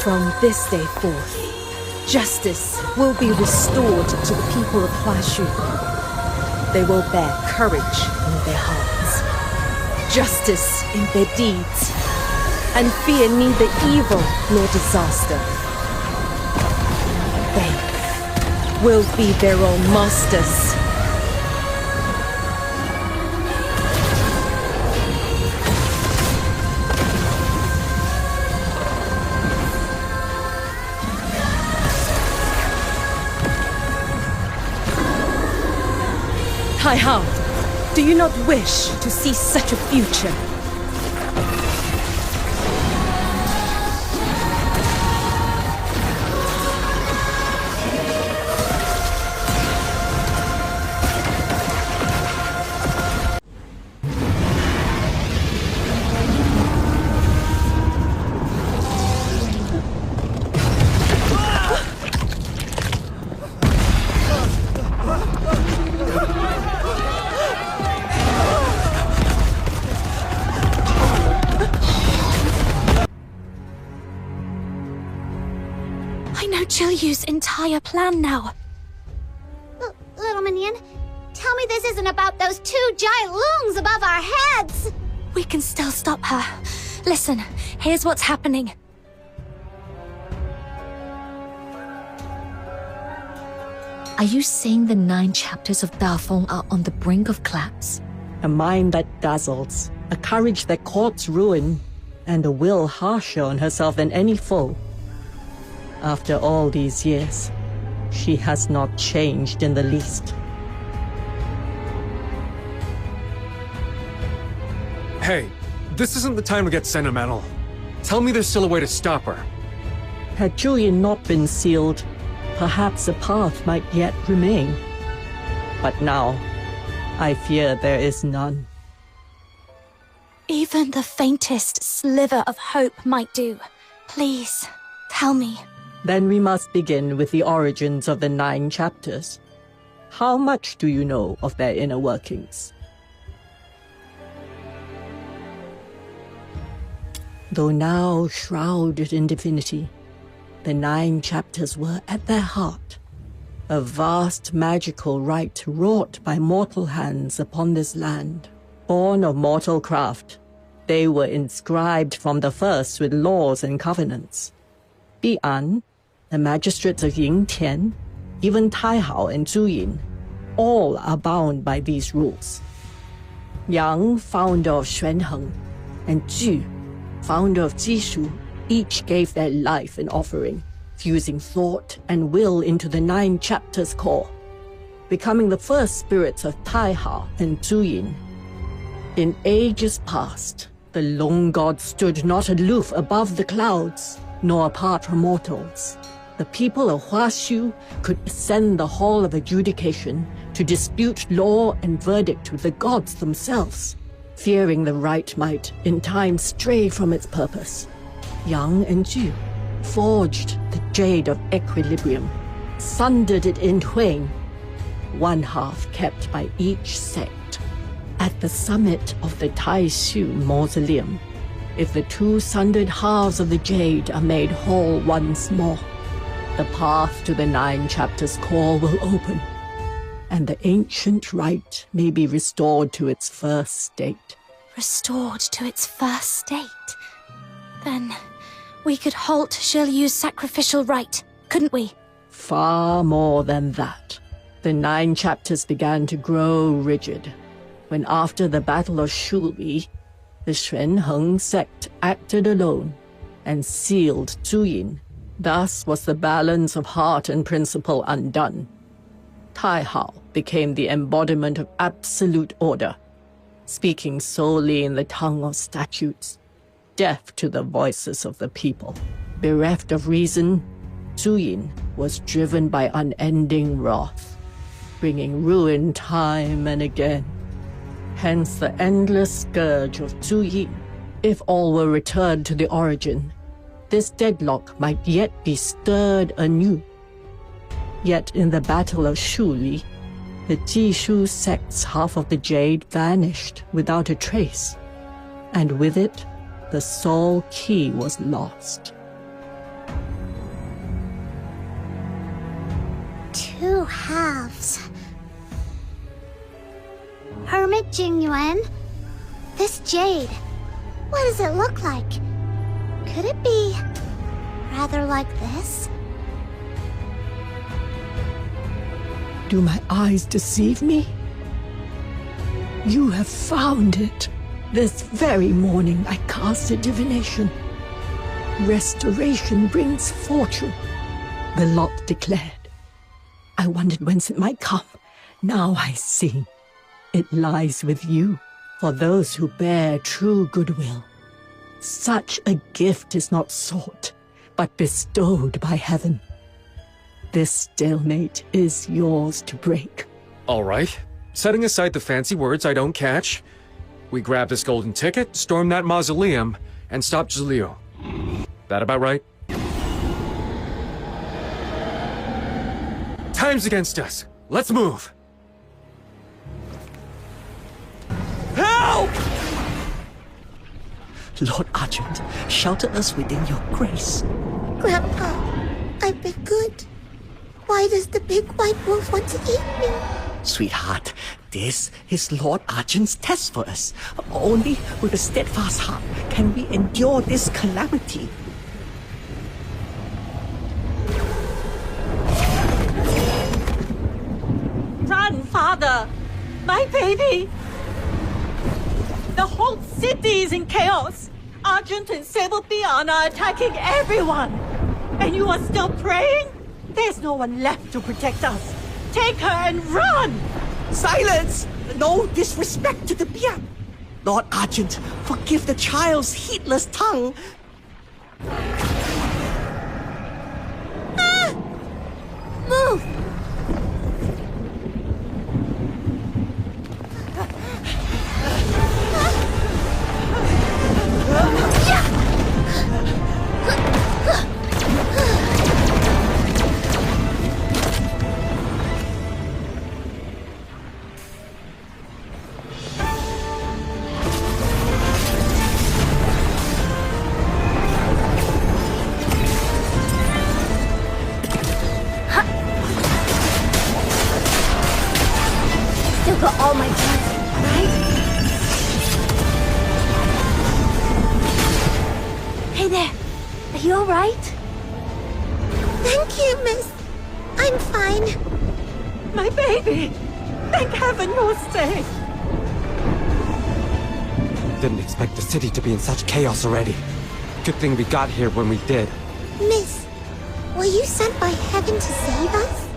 From this day forth, justice will be restored to the people of Huashu. They will bear courage in their hearts, justice in their deeds, and fear neither evil nor disaster. They will be their own masters. Tai Hao, do you not wish to see such a future? I know Jilyu's entire plan now. Little minion, tell me this isn't about those two giant loons above our heads! We can still stop her. Listen, here's what's happening. Are you saying the 9 chapters of Dafeng are on the brink of collapse? A mind that dazzles, a courage that courts ruin, and a will harsher on herself than any foe. After all these years, she has not changed in the least. Hey, this isn't the time to get sentimental. Tell me there's still a way to stop her. Had Julian not been sealed, perhaps a path might yet remain. But now, I fear there is none. Even the faintest sliver of hope might do. Please, tell me. Then we must begin with the origins of the 9 chapters. How much do you know of their inner workings? Though now shrouded in divinity, the 9 chapters were at their heart a vast magical rite wrought by mortal hands upon this land. Born of mortal craft, they were inscribed from the first with laws and covenants. Bi'an, the magistrates of Yingtian, even Tai Hao and Zhu Yin, all are bound by these rules. Yang, founder of Xuanheng, and Ju, founder of Jishu, each gave their life in offering, fusing thought and will into the 9 chapters core, becoming the first spirits of Tai Hao and Zhu Yin. In ages past, the Long God stood not aloof above the clouds, nor apart from mortals. The people of Huashu could ascend the Hall of Adjudication to dispute law and verdict with the gods themselves, fearing the right might in time stray from its purpose. Yang and Ju forged the Jade of Equilibrium, sundered it in twain, one half kept by each sect. At the summit of the Taishu Mausoleum, if the 2 sundered halves of the Jade are made whole once more, the path to the 9 chapters core will open, and the ancient rite may be restored to its first state. Restored to its first state? Then we could halt Jilyu's sacrificial rite, couldn't we? Far more than that. The 9 chapters began to grow rigid when, after the Battle of Shuli, the Xuanheng sect acted alone and sealed Zhu Yin. Thus was the balance of heart and principle undone. Tai Hao became the embodiment of absolute order, speaking solely in the tongue of statutes, deaf to the voices of the people. Bereft of reason, Zhu Yin was driven by unending wrath, bringing ruin time and again. Hence the endless scourge of Zhu Yin. If all were returned to the origin, this deadlock might yet be stirred anew. Yet in the Battle of Shuli, The Jishu sect's half of the jade vanished without a trace, and with it, the soul key was lost. Two halves. Hermit Jingyuan, this jade, what does it look like? Could it be rather like this? Do my eyes deceive me? You have found it. This very morning I cast a divination. Restoration brings fortune, the lot declared. I wondered whence it might come. Now I see. It lies with you, for those who bear true goodwill. Such a gift is not sought, but bestowed by heaven. This stalemate is yours to break. All right. Setting aside the fancy words I don't catch, we grab this golden ticket, storm that mausoleum, and stop Zilio. That about right? Time's against us. Let's move. Help! Lord Argent, shelter us within your grace. Grandpa, I've been good. Why does the big white wolf want to eat me? Sweetheart, this is Lord Argent's test for us. Only with a steadfast heart can we endure this calamity. Run, father! My baby! The whole city is in chaos. Argent and Sable Beyond are attacking everyone. And you are still praying? There's no one left to protect us. Take her and run! Silence! No disrespect to the Bian. Lord Argent, forgive the child's heedless tongue. Move! Still got all my plans, right? Hey there, are you alright? Thank you, miss. I'm fine. My baby! Thank heaven you're safe! Didn't expect the city to be in such chaos already. Good thing we got here when we did. Miss, were you sent by heaven to save us?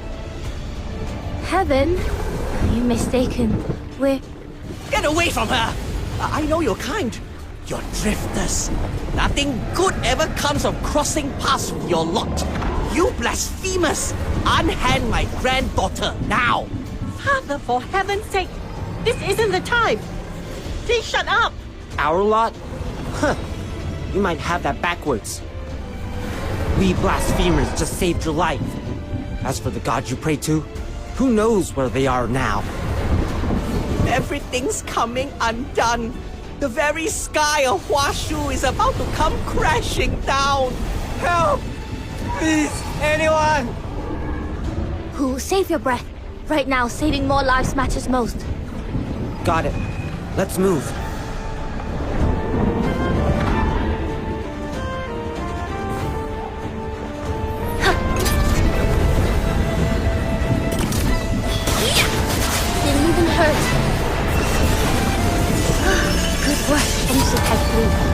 Heaven? You're mistaken. We're... Get away from her! I know you're kind. You're drifters. Nothing good ever comes of crossing paths with your lot. You blasphemous! Unhand my granddaughter now! Father, for heaven's sake! This isn't the time! Please shut up! Our lot? Huh. You might have that backwards. We blasphemers just saved your life. As for the gods you pray to, who knows where they are now? Everything's coming undone. The very sky of Huashu is about to come crashing down. Help! Please, anyone! Who? Save your breath. Right now, saving more lives matters most. Got it. Let's move. Didn't even hurt. Good work. And you should have blue.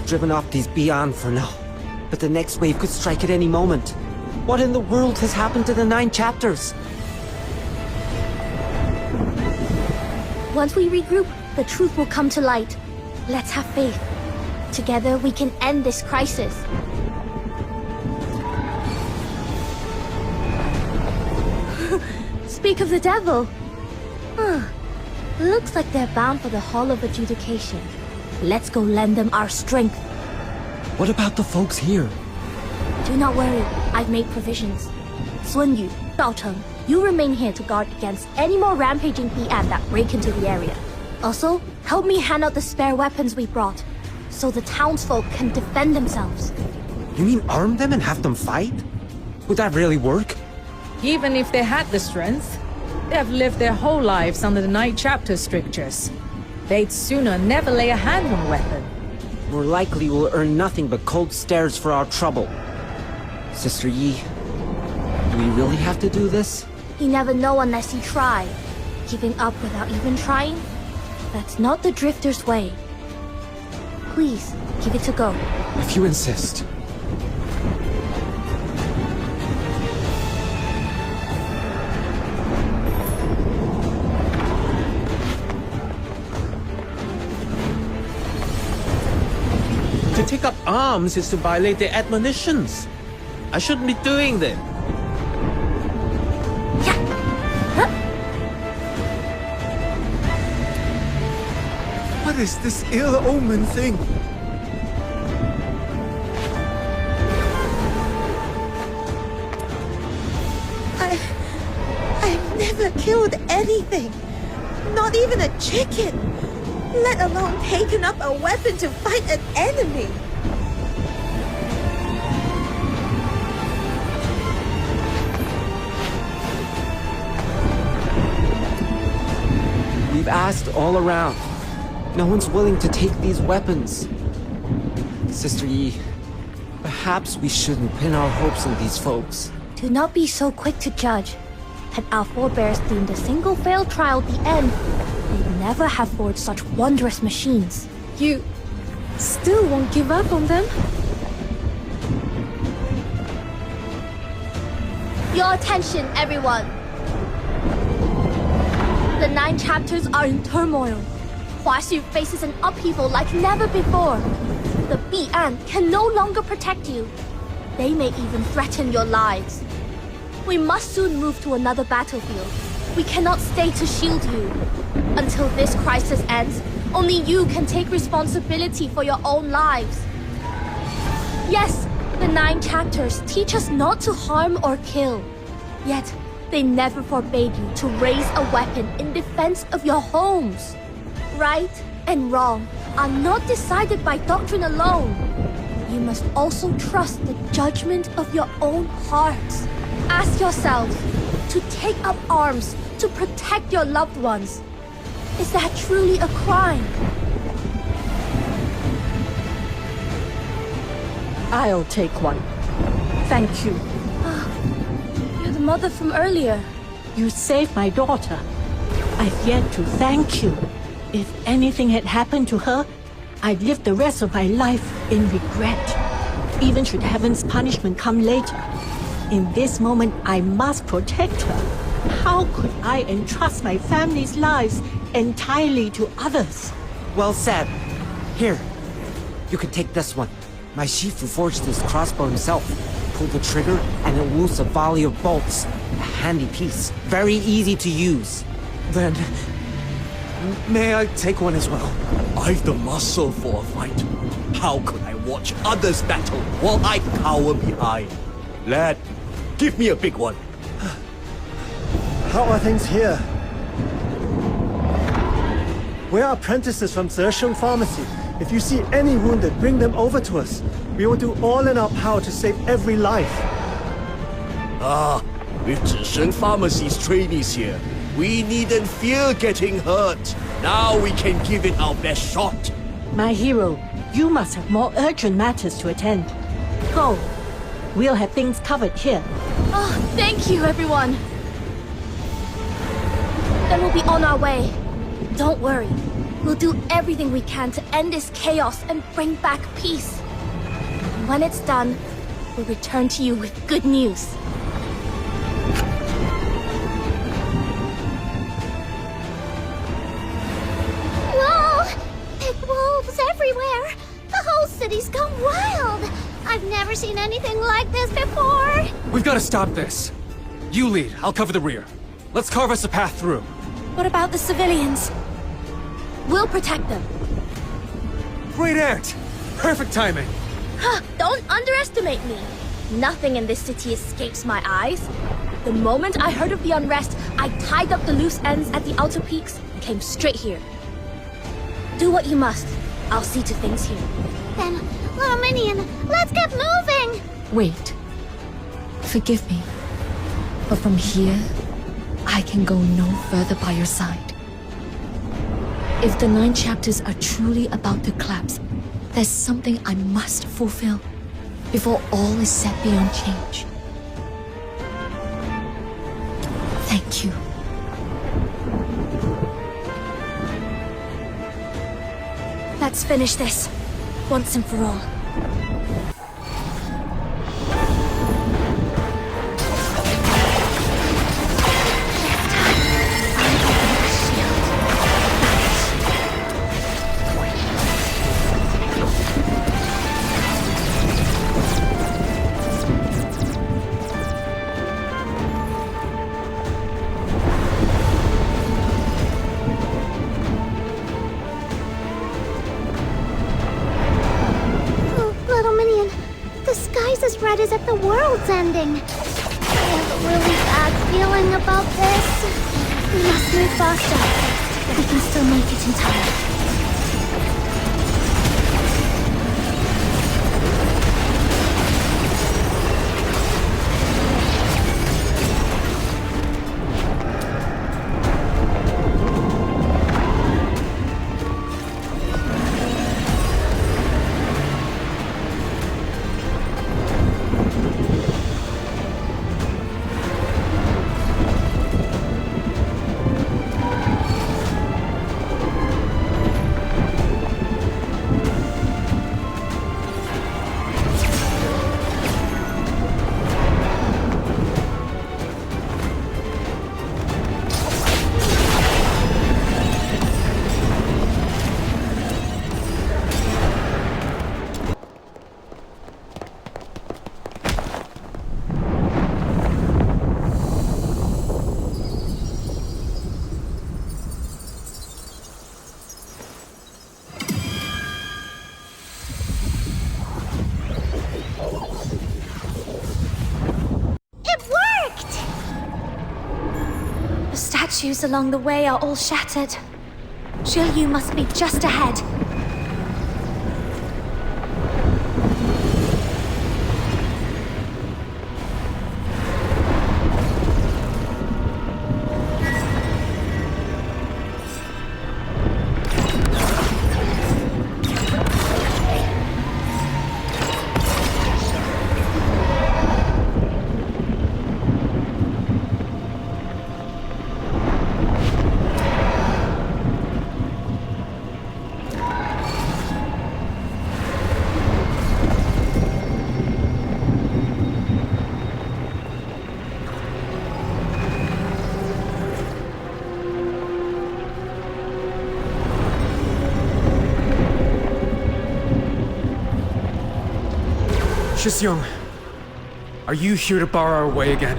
driven off these beyond for now. But the next wave could strike at any moment. What in the world has happened to the 9 chapters? Once we regroup, the truth will come to light. Let's have faith. Together we can end this crisis. Speak of the devil. Looks like they're bound for the Hall of Adjudication. Let's go lend them our strength. What about the folks here? Do not worry, I've made provisions. Sun Yu, Dao Cheng, you remain here to guard against any more rampaging Bi'an that break into the area. Also, help me hand out the spare weapons we brought, so the townsfolk can defend themselves. You mean arm them and have them fight? Would that really work? Even if they had the strength, they have lived their whole lives under the 9 chapter strictures. They'd sooner never lay a hand on a weapon. More likely we'll earn nothing but cold stares for our trouble. Sister Yi, do we really have to do this? You never know unless you try. Giving up without even trying? That's not the Drifter's way. Please, give it a go. If you insist. To take up arms is to violate their admonitions. I shouldn't be doing them. What is this ill-omen thing? I've never killed anything. Not even a chicken. Let alone taken up a weapon to fight an enemy. We've asked all around. No one's willing to take these weapons. Sister Yi, perhaps we shouldn't pin our hopes on these folks. Do not be so quick to judge. Had our forebears deemed a single failed trial the end, they'd never have forged such wondrous machines. You still won't give up on them? Your attention, everyone! The 9 chapters are in turmoil. Huaxu faces an upheaval like never before. The Bi'an can no longer protect you. They may even threaten your lives. We must soon move to another battlefield. We cannot stay to shield you. Until this crisis ends, only you can take responsibility for your own lives. Yes, the 9 chapters teach us not to harm or kill. Yet, they never forbade you to raise a weapon in defense of your homes. Right and wrong are not decided by doctrine alone. You must also trust the judgment of your own hearts. Ask yourselves, to take up arms to protect your loved ones, is that truly a crime? I'll take one. Thank you. You're the mother from earlier. You saved my daughter. I've yet to thank you. If anything had happened to her, I'd live the rest of my life in regret. Even should heaven's punishment come later. In this moment, I must protect her. How could I entrust my family's lives entirely to others? Well said. Here, you can take this one. My Shifu forged this crossbow himself. Pull the trigger and it loose a volley of bolts. A handy piece. Very easy to use. Then, may I take one as well? I've the muscle for a fight. How could I watch others battle while I cower behind? Lad, give me a big one. How are things here? We're apprentices from Zesheng Pharmacy. If you see any wounded, bring them over to us. We will do all in our power to save every life. Ah, with Zesheng Pharmacy's trainees here, we needn't fear getting hurt. Now we can give it our best shot. My hero, you must have more urgent matters to attend. Go. We'll have things covered here. Oh, thank you, everyone. Then we'll be on our way. Don't worry. We'll do everything we can to end this chaos and bring back peace. And when it's done, we'll return to you with good news. Whoa! Big wolves everywhere! The whole city's gone wild! I've never seen anything like this before! We've got to stop this. You lead, I'll cover the rear. Let's carve us a path through. What about the civilians? We'll protect them. Great Aunt! Perfect timing! Huh, don't underestimate me. Nothing in this city escapes my eyes. The moment I heard of the unrest, I tied up the loose ends at the outer peaks and came straight here. Do what you must. I'll see to things here. Then, little minion, let's get moving! Wait. Forgive me. But from here, I can go no further by your side. If the 9 chapters are truly about to collapse, there's something I must fulfill before all is set beyond change. Thank you. Let's finish this, once and for all. As red as if the world's ending. I have a really bad feeling about this. We must move faster. We can still make it in time. Statues along the way are all shattered. Shiryu must be just ahead. Shisyung, are you here to bar our way again?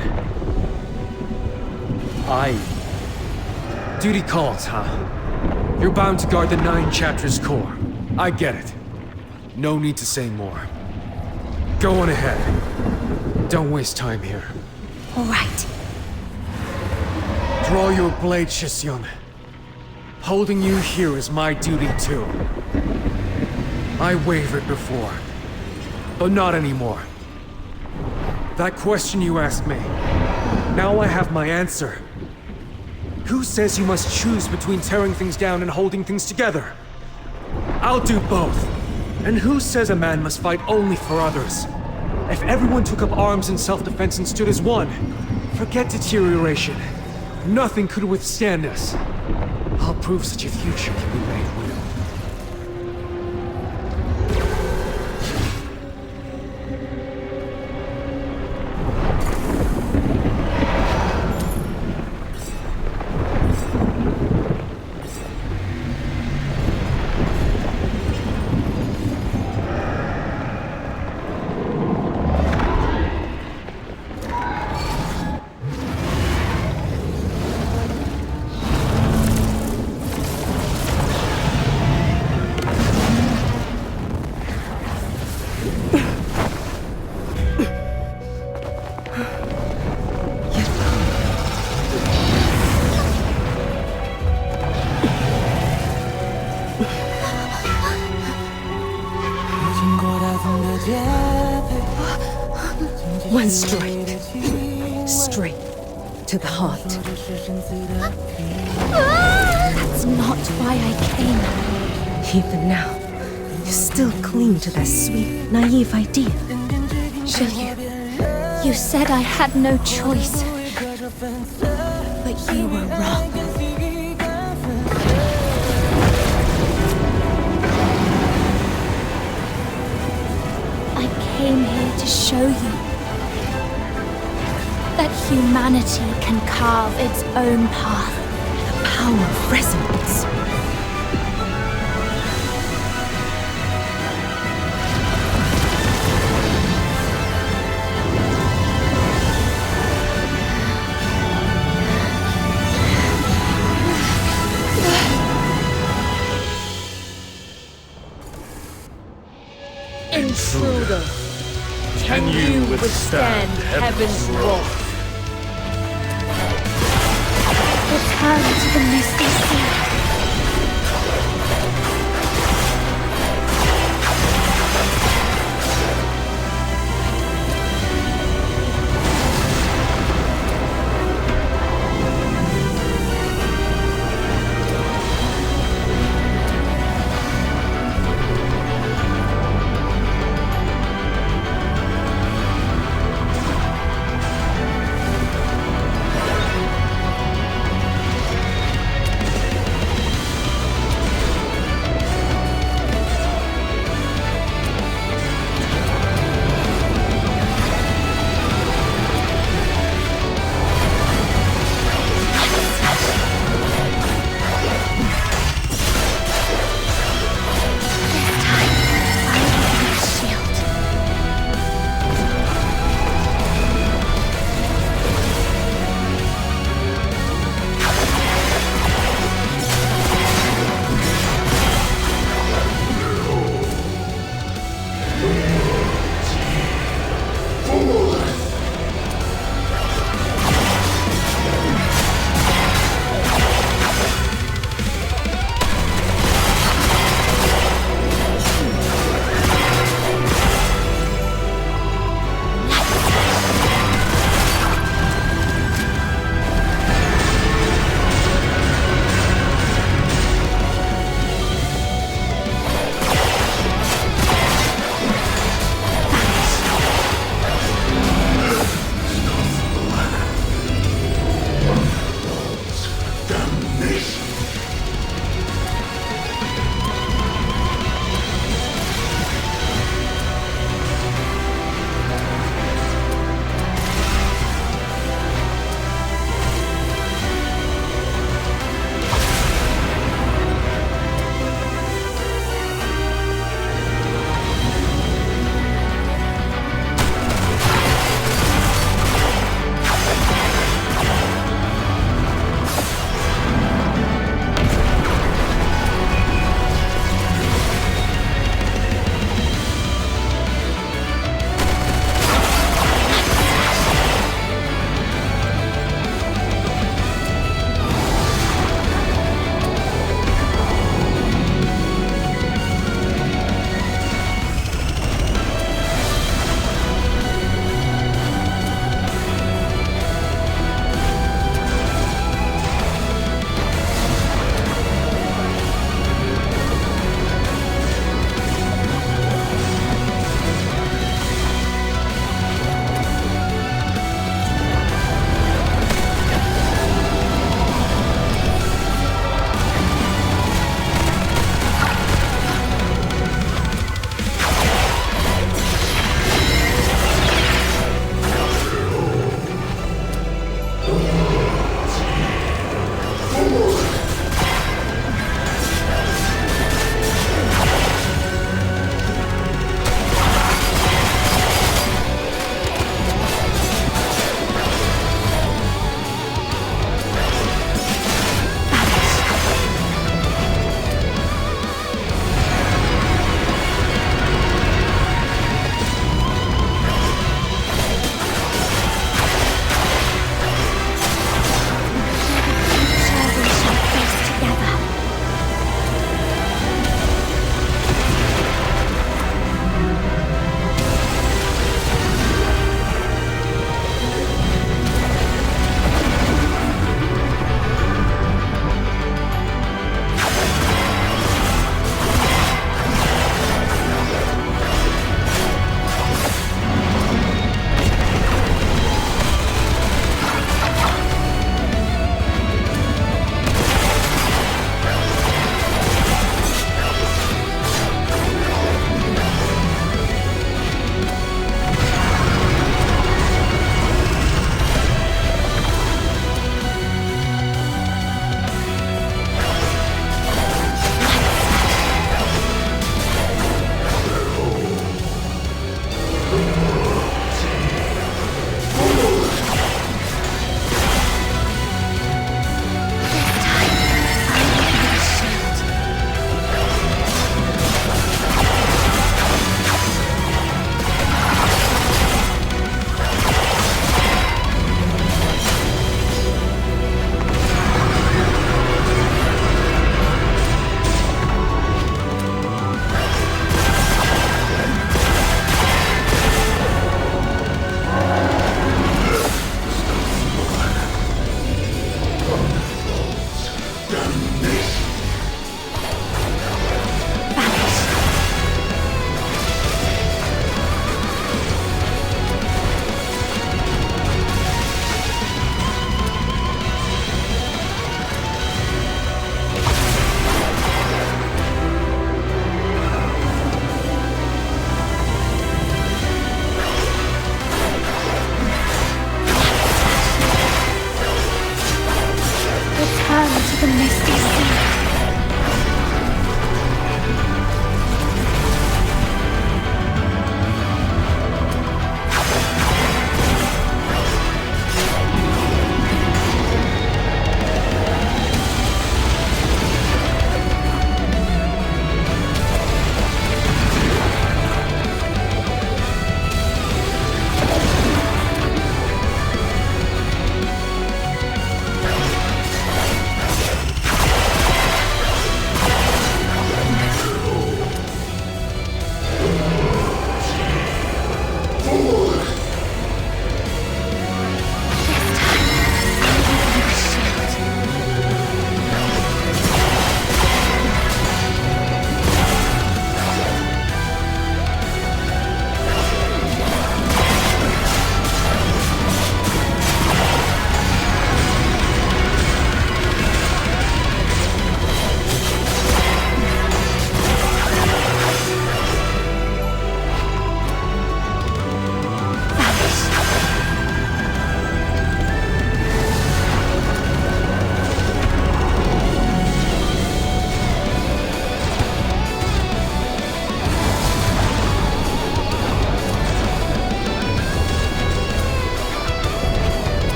Duty calls, huh? You're bound to guard the 9 chapters core. I get it. No need to say more. Go on ahead. Don't waste time here. All right. Draw your blade, Shisyung. Holding you here is my duty too. I wavered before. But not anymore. That question you asked me, now I have my answer. Who says you must choose between tearing things down and holding things together? I'll do both. And who says a man must fight only for others? If everyone took up arms in self-defense and stood as one, forget deterioration. Nothing could withstand us. I'll prove such a future can be made real. One strike. Straight to the heart. That's not why I came. Even now, you still cling to that sweet, naive idea. You said I had no choice. But you were wrong. I came here to show you that humanity can carve its own path. The power of resonance. Intruder, can you withstand heaven's wrath? Return to the misty sea.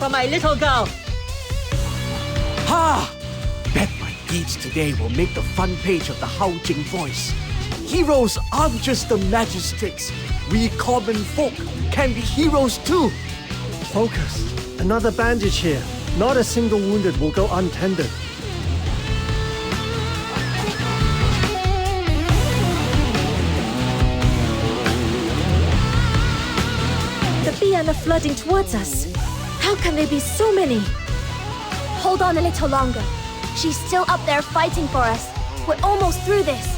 for my little girl. Ha! Bet my deeds today will make the front page of the Haojing Voice. Heroes aren't just the magistrates. We common folk can be heroes too. Focus. Another bandage here. Not a single wounded will go untended. The Bian are flooding towards us. How can there be so many? Hold on a little longer. She's still up there fighting for us. We're almost through this.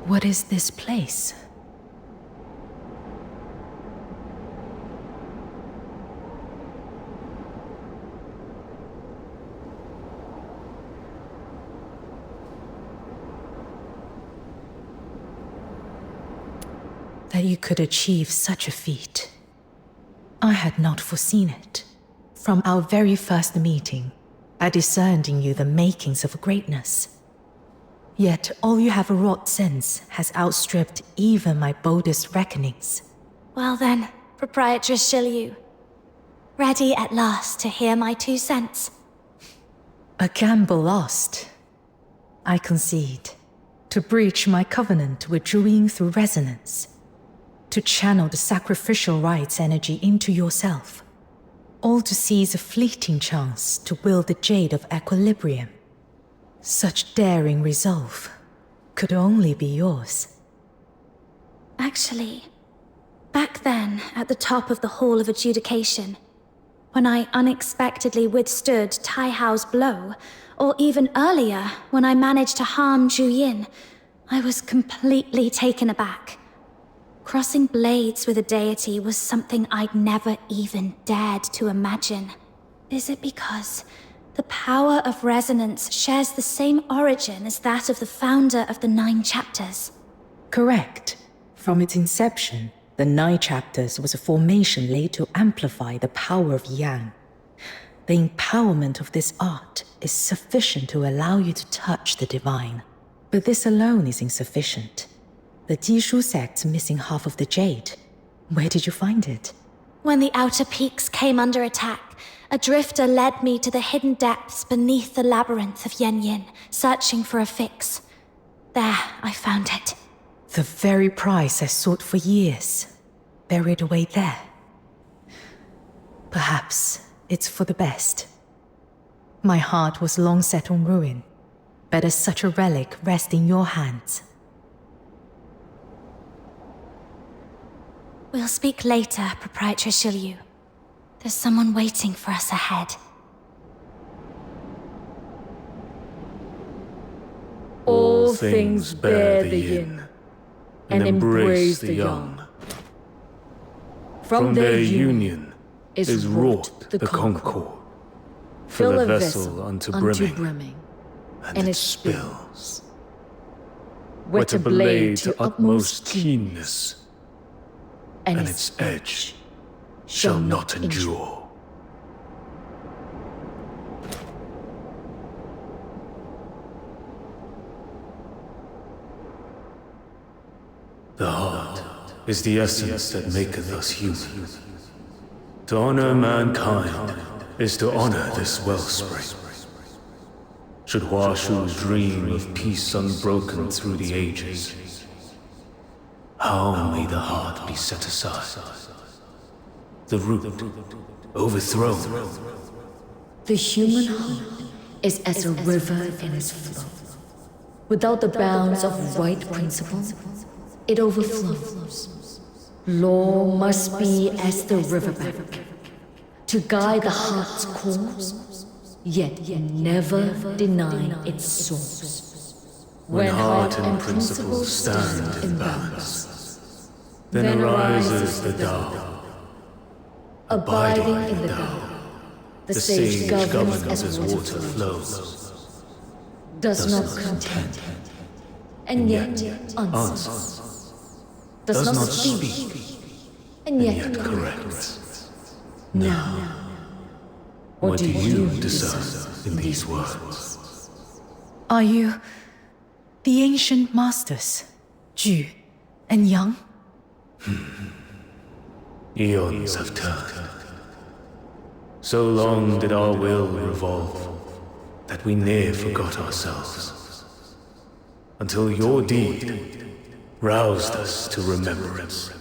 What is this place? That you could achieve such a feat. I had not foreseen it. From our very first meeting, I discerned in you the makings of greatness. Yet all you have wrought since has outstripped even my boldest reckonings. Well then, Proprietress Shilyu. Ready at last to hear my 2 cents. A gamble lost. I concede. To breach my covenant with Zhuyin through resonance. To channel the sacrificial rites energy into yourself. All to seize a fleeting chance to wield the jade of equilibrium. Such daring resolve could only be yours. Actually, back then, at the top of the Hall of Adjudication, when I unexpectedly withstood Tai Hao's blow, or even earlier, when I managed to harm Zhu Yin, I was completely taken aback. Crossing blades with a deity was something I'd never even dared to imagine. Is it because the power of resonance shares the same origin as that of the founder of the 9 chapters? Correct. From its inception, the 9 chapters was a formation laid to amplify the power of Yang. The empowerment of this art is sufficient to allow you to touch the divine. But this alone is insufficient. The Jishu sect's missing half of the jade. Where did you find it? When the outer peaks came under attack, a drifter led me to the hidden depths beneath the labyrinth of Yanyin, searching for a fix. There, I found it. The very prize I sought for years, buried away there. Perhaps it's for the best. My heart was long set on ruin. Better such a relic rest in your hands. We'll speak later, Proprietress Shilyu. There's someone waiting for us ahead. All things bear the yin, and embrace the yang. From their union is wrought the concord. Fill a vessel unto brimming, and it spills. Whet a blade to utmost keenness, and its edge shall not endure. The heart is the essence that maketh us human. To honor mankind is to honor this wellspring. Should Huashu dream of peace unbroken through the ages, how may the heart be set aside? The root overthrown. The human heart is as a river in its flow. Without the bounds of right principle, it overflows. Law must be as the riverbank, to guide the heart's course, yet never deny its source. When heart and principle stand in balance, then arises the Tao. Abiding in the Tao, the sage governs as water flows. Does not contend, and yet answers. Does not speak, and yet corrects. Now, what do you discern in these words? Are you the ancient masters, Ju and Yang? Eons have turned. So long did our will revolve that we near forgot ourselves, until your deed roused us to remembrance.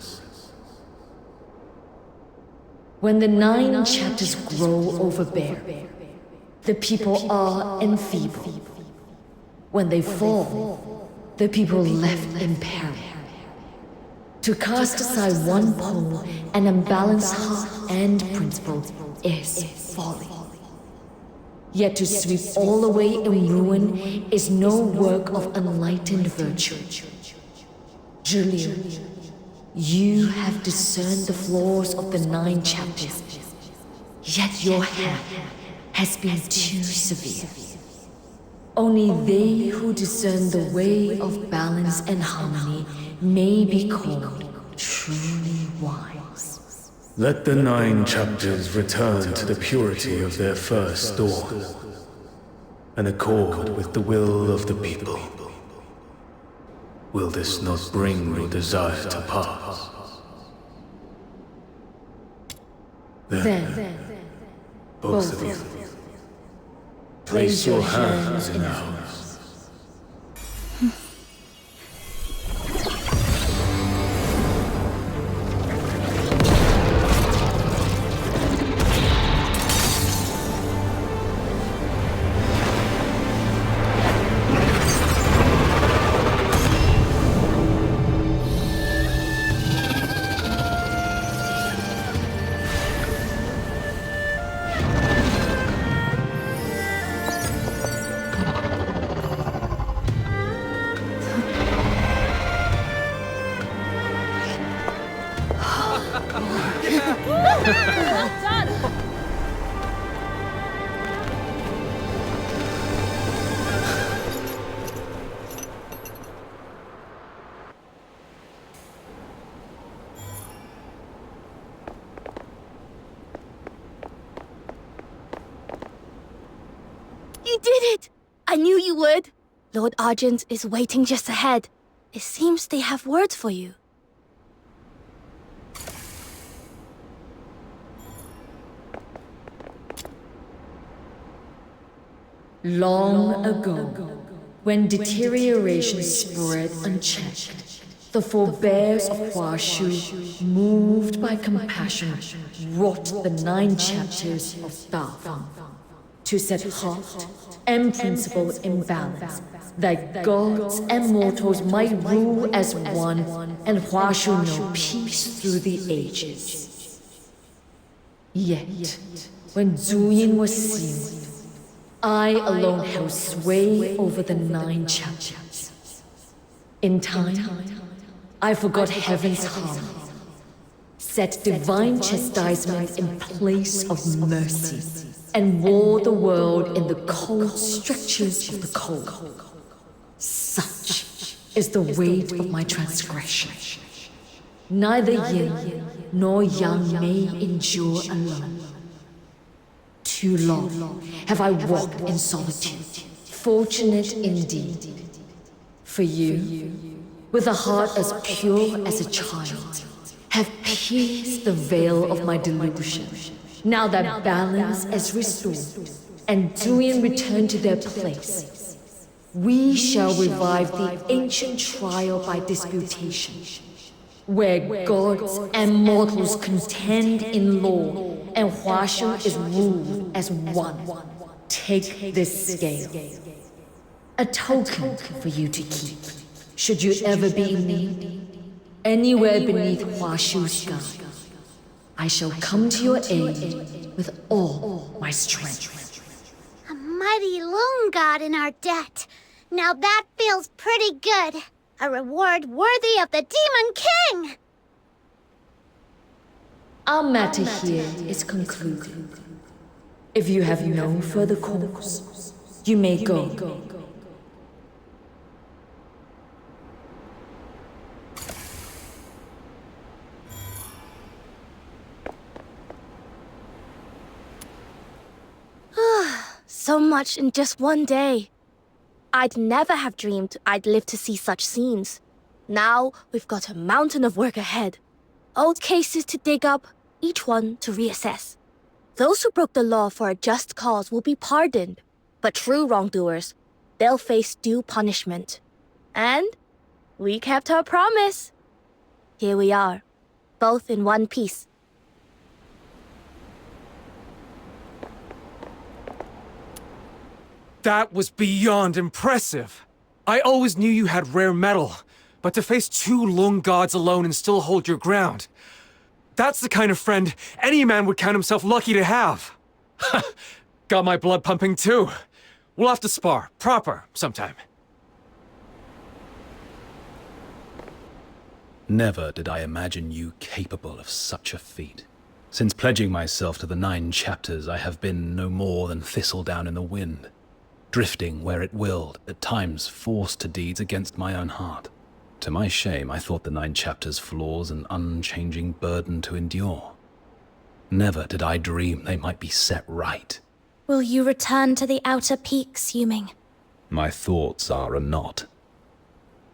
When the 9 chapters grow overbear, the people are enfeebled. When they fall, the people left in peril. To cast aside one pole and unbalance heart and principle is folly. Yet to sweep all away in ruin is no work of enlightened virtue. Julio, you have discerned the flaws of the 9 chapters, yet your hand has been too severe. Only they who discern the way of balance and harmony may be called truly wise. Let the 9 chapters return to the purity of their first dawn, and accord with the will of the people. Will this not bring your desire to pass? Then, both of you, place your hands in ours. You did it! I knew you would. Lord Argent is waiting just ahead. It seems they have words for you. Long ago, when deterioration spread unchecked, the forebears of Huashu, moved by compassion, wrought the 9 chapters of Dafeng to set heart and principle in balance, that gods and mortals might rule as one and Huashu know peace through the ages. Yet, when Zuyin was sealed, I alone held sway over the 9 chapters. In time, I forgot heaven's harmony, set divine chastisement in place of mercy, and wore the world in the cold strictures of the cold. Such is the weight of my transgression. Neither yin nor yang may endure alone. Too long have I walked in solitude, fortunate indeed. For you, with a heart as pure as a child, have pierced the veil of my delusion. Now that balance is restored, and Duet returned to their place, we shall revive the ancient trial by disputation, where gods and mortals contend in law, and Huashu is ruled as one. Take this scale. A token for you to keep, should you ever be in need. Anywhere beneath Huashu's sky, I shall come to your aid with all my strength. A mighty loon god in our debt. Now that feels pretty good. A reward worthy of the Demon King! Our matter here is concluded. If you have no further cause, you may go. So much in just one day. I'd never have dreamed I'd live to see such scenes. Now we've got a mountain of work ahead. Old cases to dig up, each one to reassess. Those who broke the law for a just cause will be pardoned, but true wrongdoers, they'll face due punishment. And we kept our promise. Here we are, both in one piece. That was beyond impressive. I always knew you had rare metal, but to face 2 Lung gods alone and still hold your ground, that's the kind of friend any man would count himself lucky to have. Got my blood pumping too. We'll have to spar, proper, sometime. Never did I imagine you capable of such a feat. Since pledging myself to the 9 chapters, I have been no more than thistledown in the wind, drifting where it willed, at times forced to deeds against my own heart. To my shame, I thought the 9 chapters' flaws an unchanging burden to endure. Never did I dream they might be set right. Will you return to the outer peaks, Yuming? My thoughts are a knot.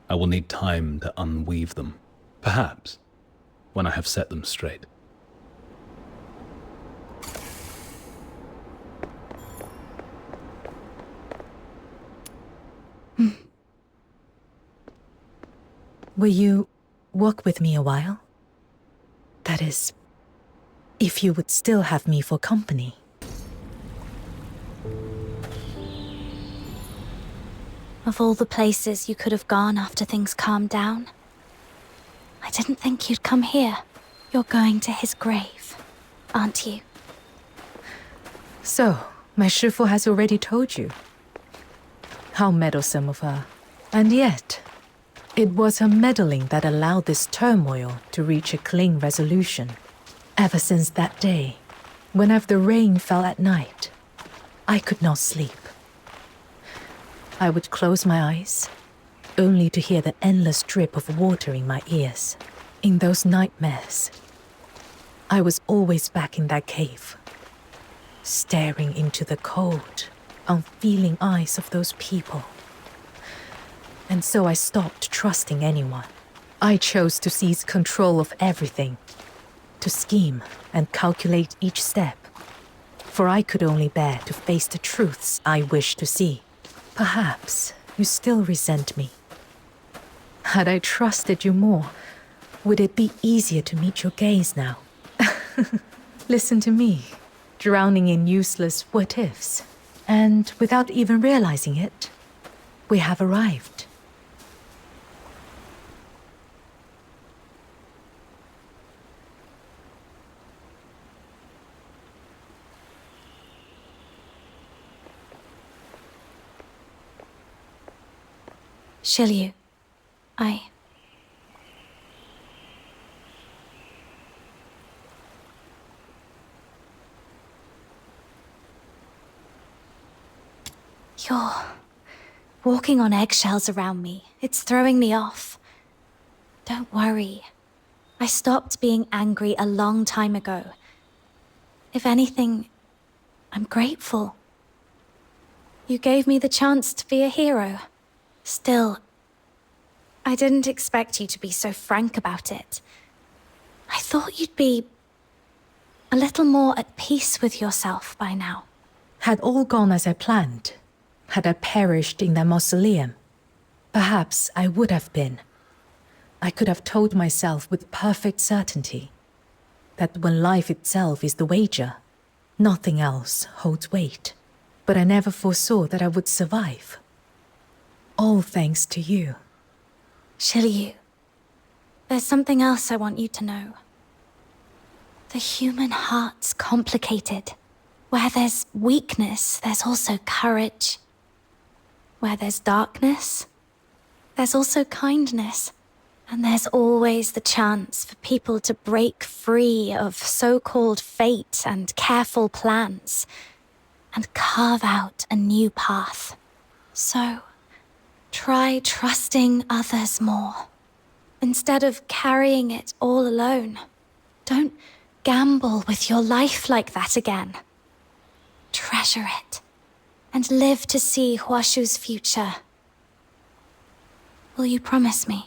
I will need time to unweave them. Perhaps, when I have set them straight. Will you walk with me a while? That is, if you would still have me for company. Of all the places you could have gone after things calmed down, I didn't think you'd come here. You're going to his grave, aren't you? So, my Shifu has already told you. How meddlesome of her. And yet, it was her meddling that allowed this turmoil to reach a clean resolution. Ever since that day, whenever the rain fell at night, I could not sleep. I would close my eyes, only to hear the endless drip of water in my ears. In those nightmares, I was always back in that cave, staring into the cold, unfeeling eyes of those people. And so I stopped trusting anyone. I chose to seize control of everything, to scheme and calculate each step, for I could only bear to face the truths I wished to see. Perhaps you still resent me. Had I trusted you more, would it be easier to meet your gaze now? Listen to me, drowning in useless what-ifs. And without even realizing it, we have arrived. Shiryu, You're walking on eggshells around me. It's throwing me off. Don't worry. I stopped being angry a long time ago. If anything, I'm grateful. You gave me the chance to be a hero. Still, I didn't expect you to be so frank about it. I thought you'd be a little more at peace with yourself by now. Had all gone as I planned, had I perished in that mausoleum, perhaps I would have been. I could have told myself with perfect certainty. that when life itself is the wager, nothing else holds weight. But I never foresaw that I would survive. All thanks to you. Shiryu, there's something else I want you to know. The human heart's complicated. Where there's weakness, there's also courage. Where there's darkness, there's also kindness. And there's always the chance for people to break free of so-called fate and careful plans and carve out a new path. So, try trusting others more. Instead of carrying it all alone, don't gamble with your life like that again. Treasure it, and live to see Huashu's future. Will you promise me?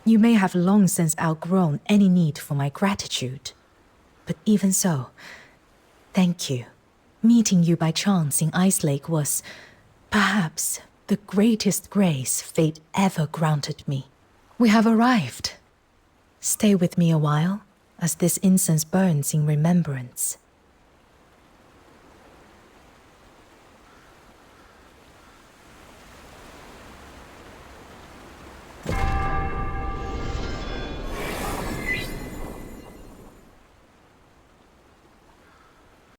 You may have long since outgrown any need for my gratitude. But even so, thank you. Meeting you by chance in Ice Lake was, perhaps, the greatest grace fate ever granted me. We have arrived. Stay with me a while, as this incense burns in remembrance.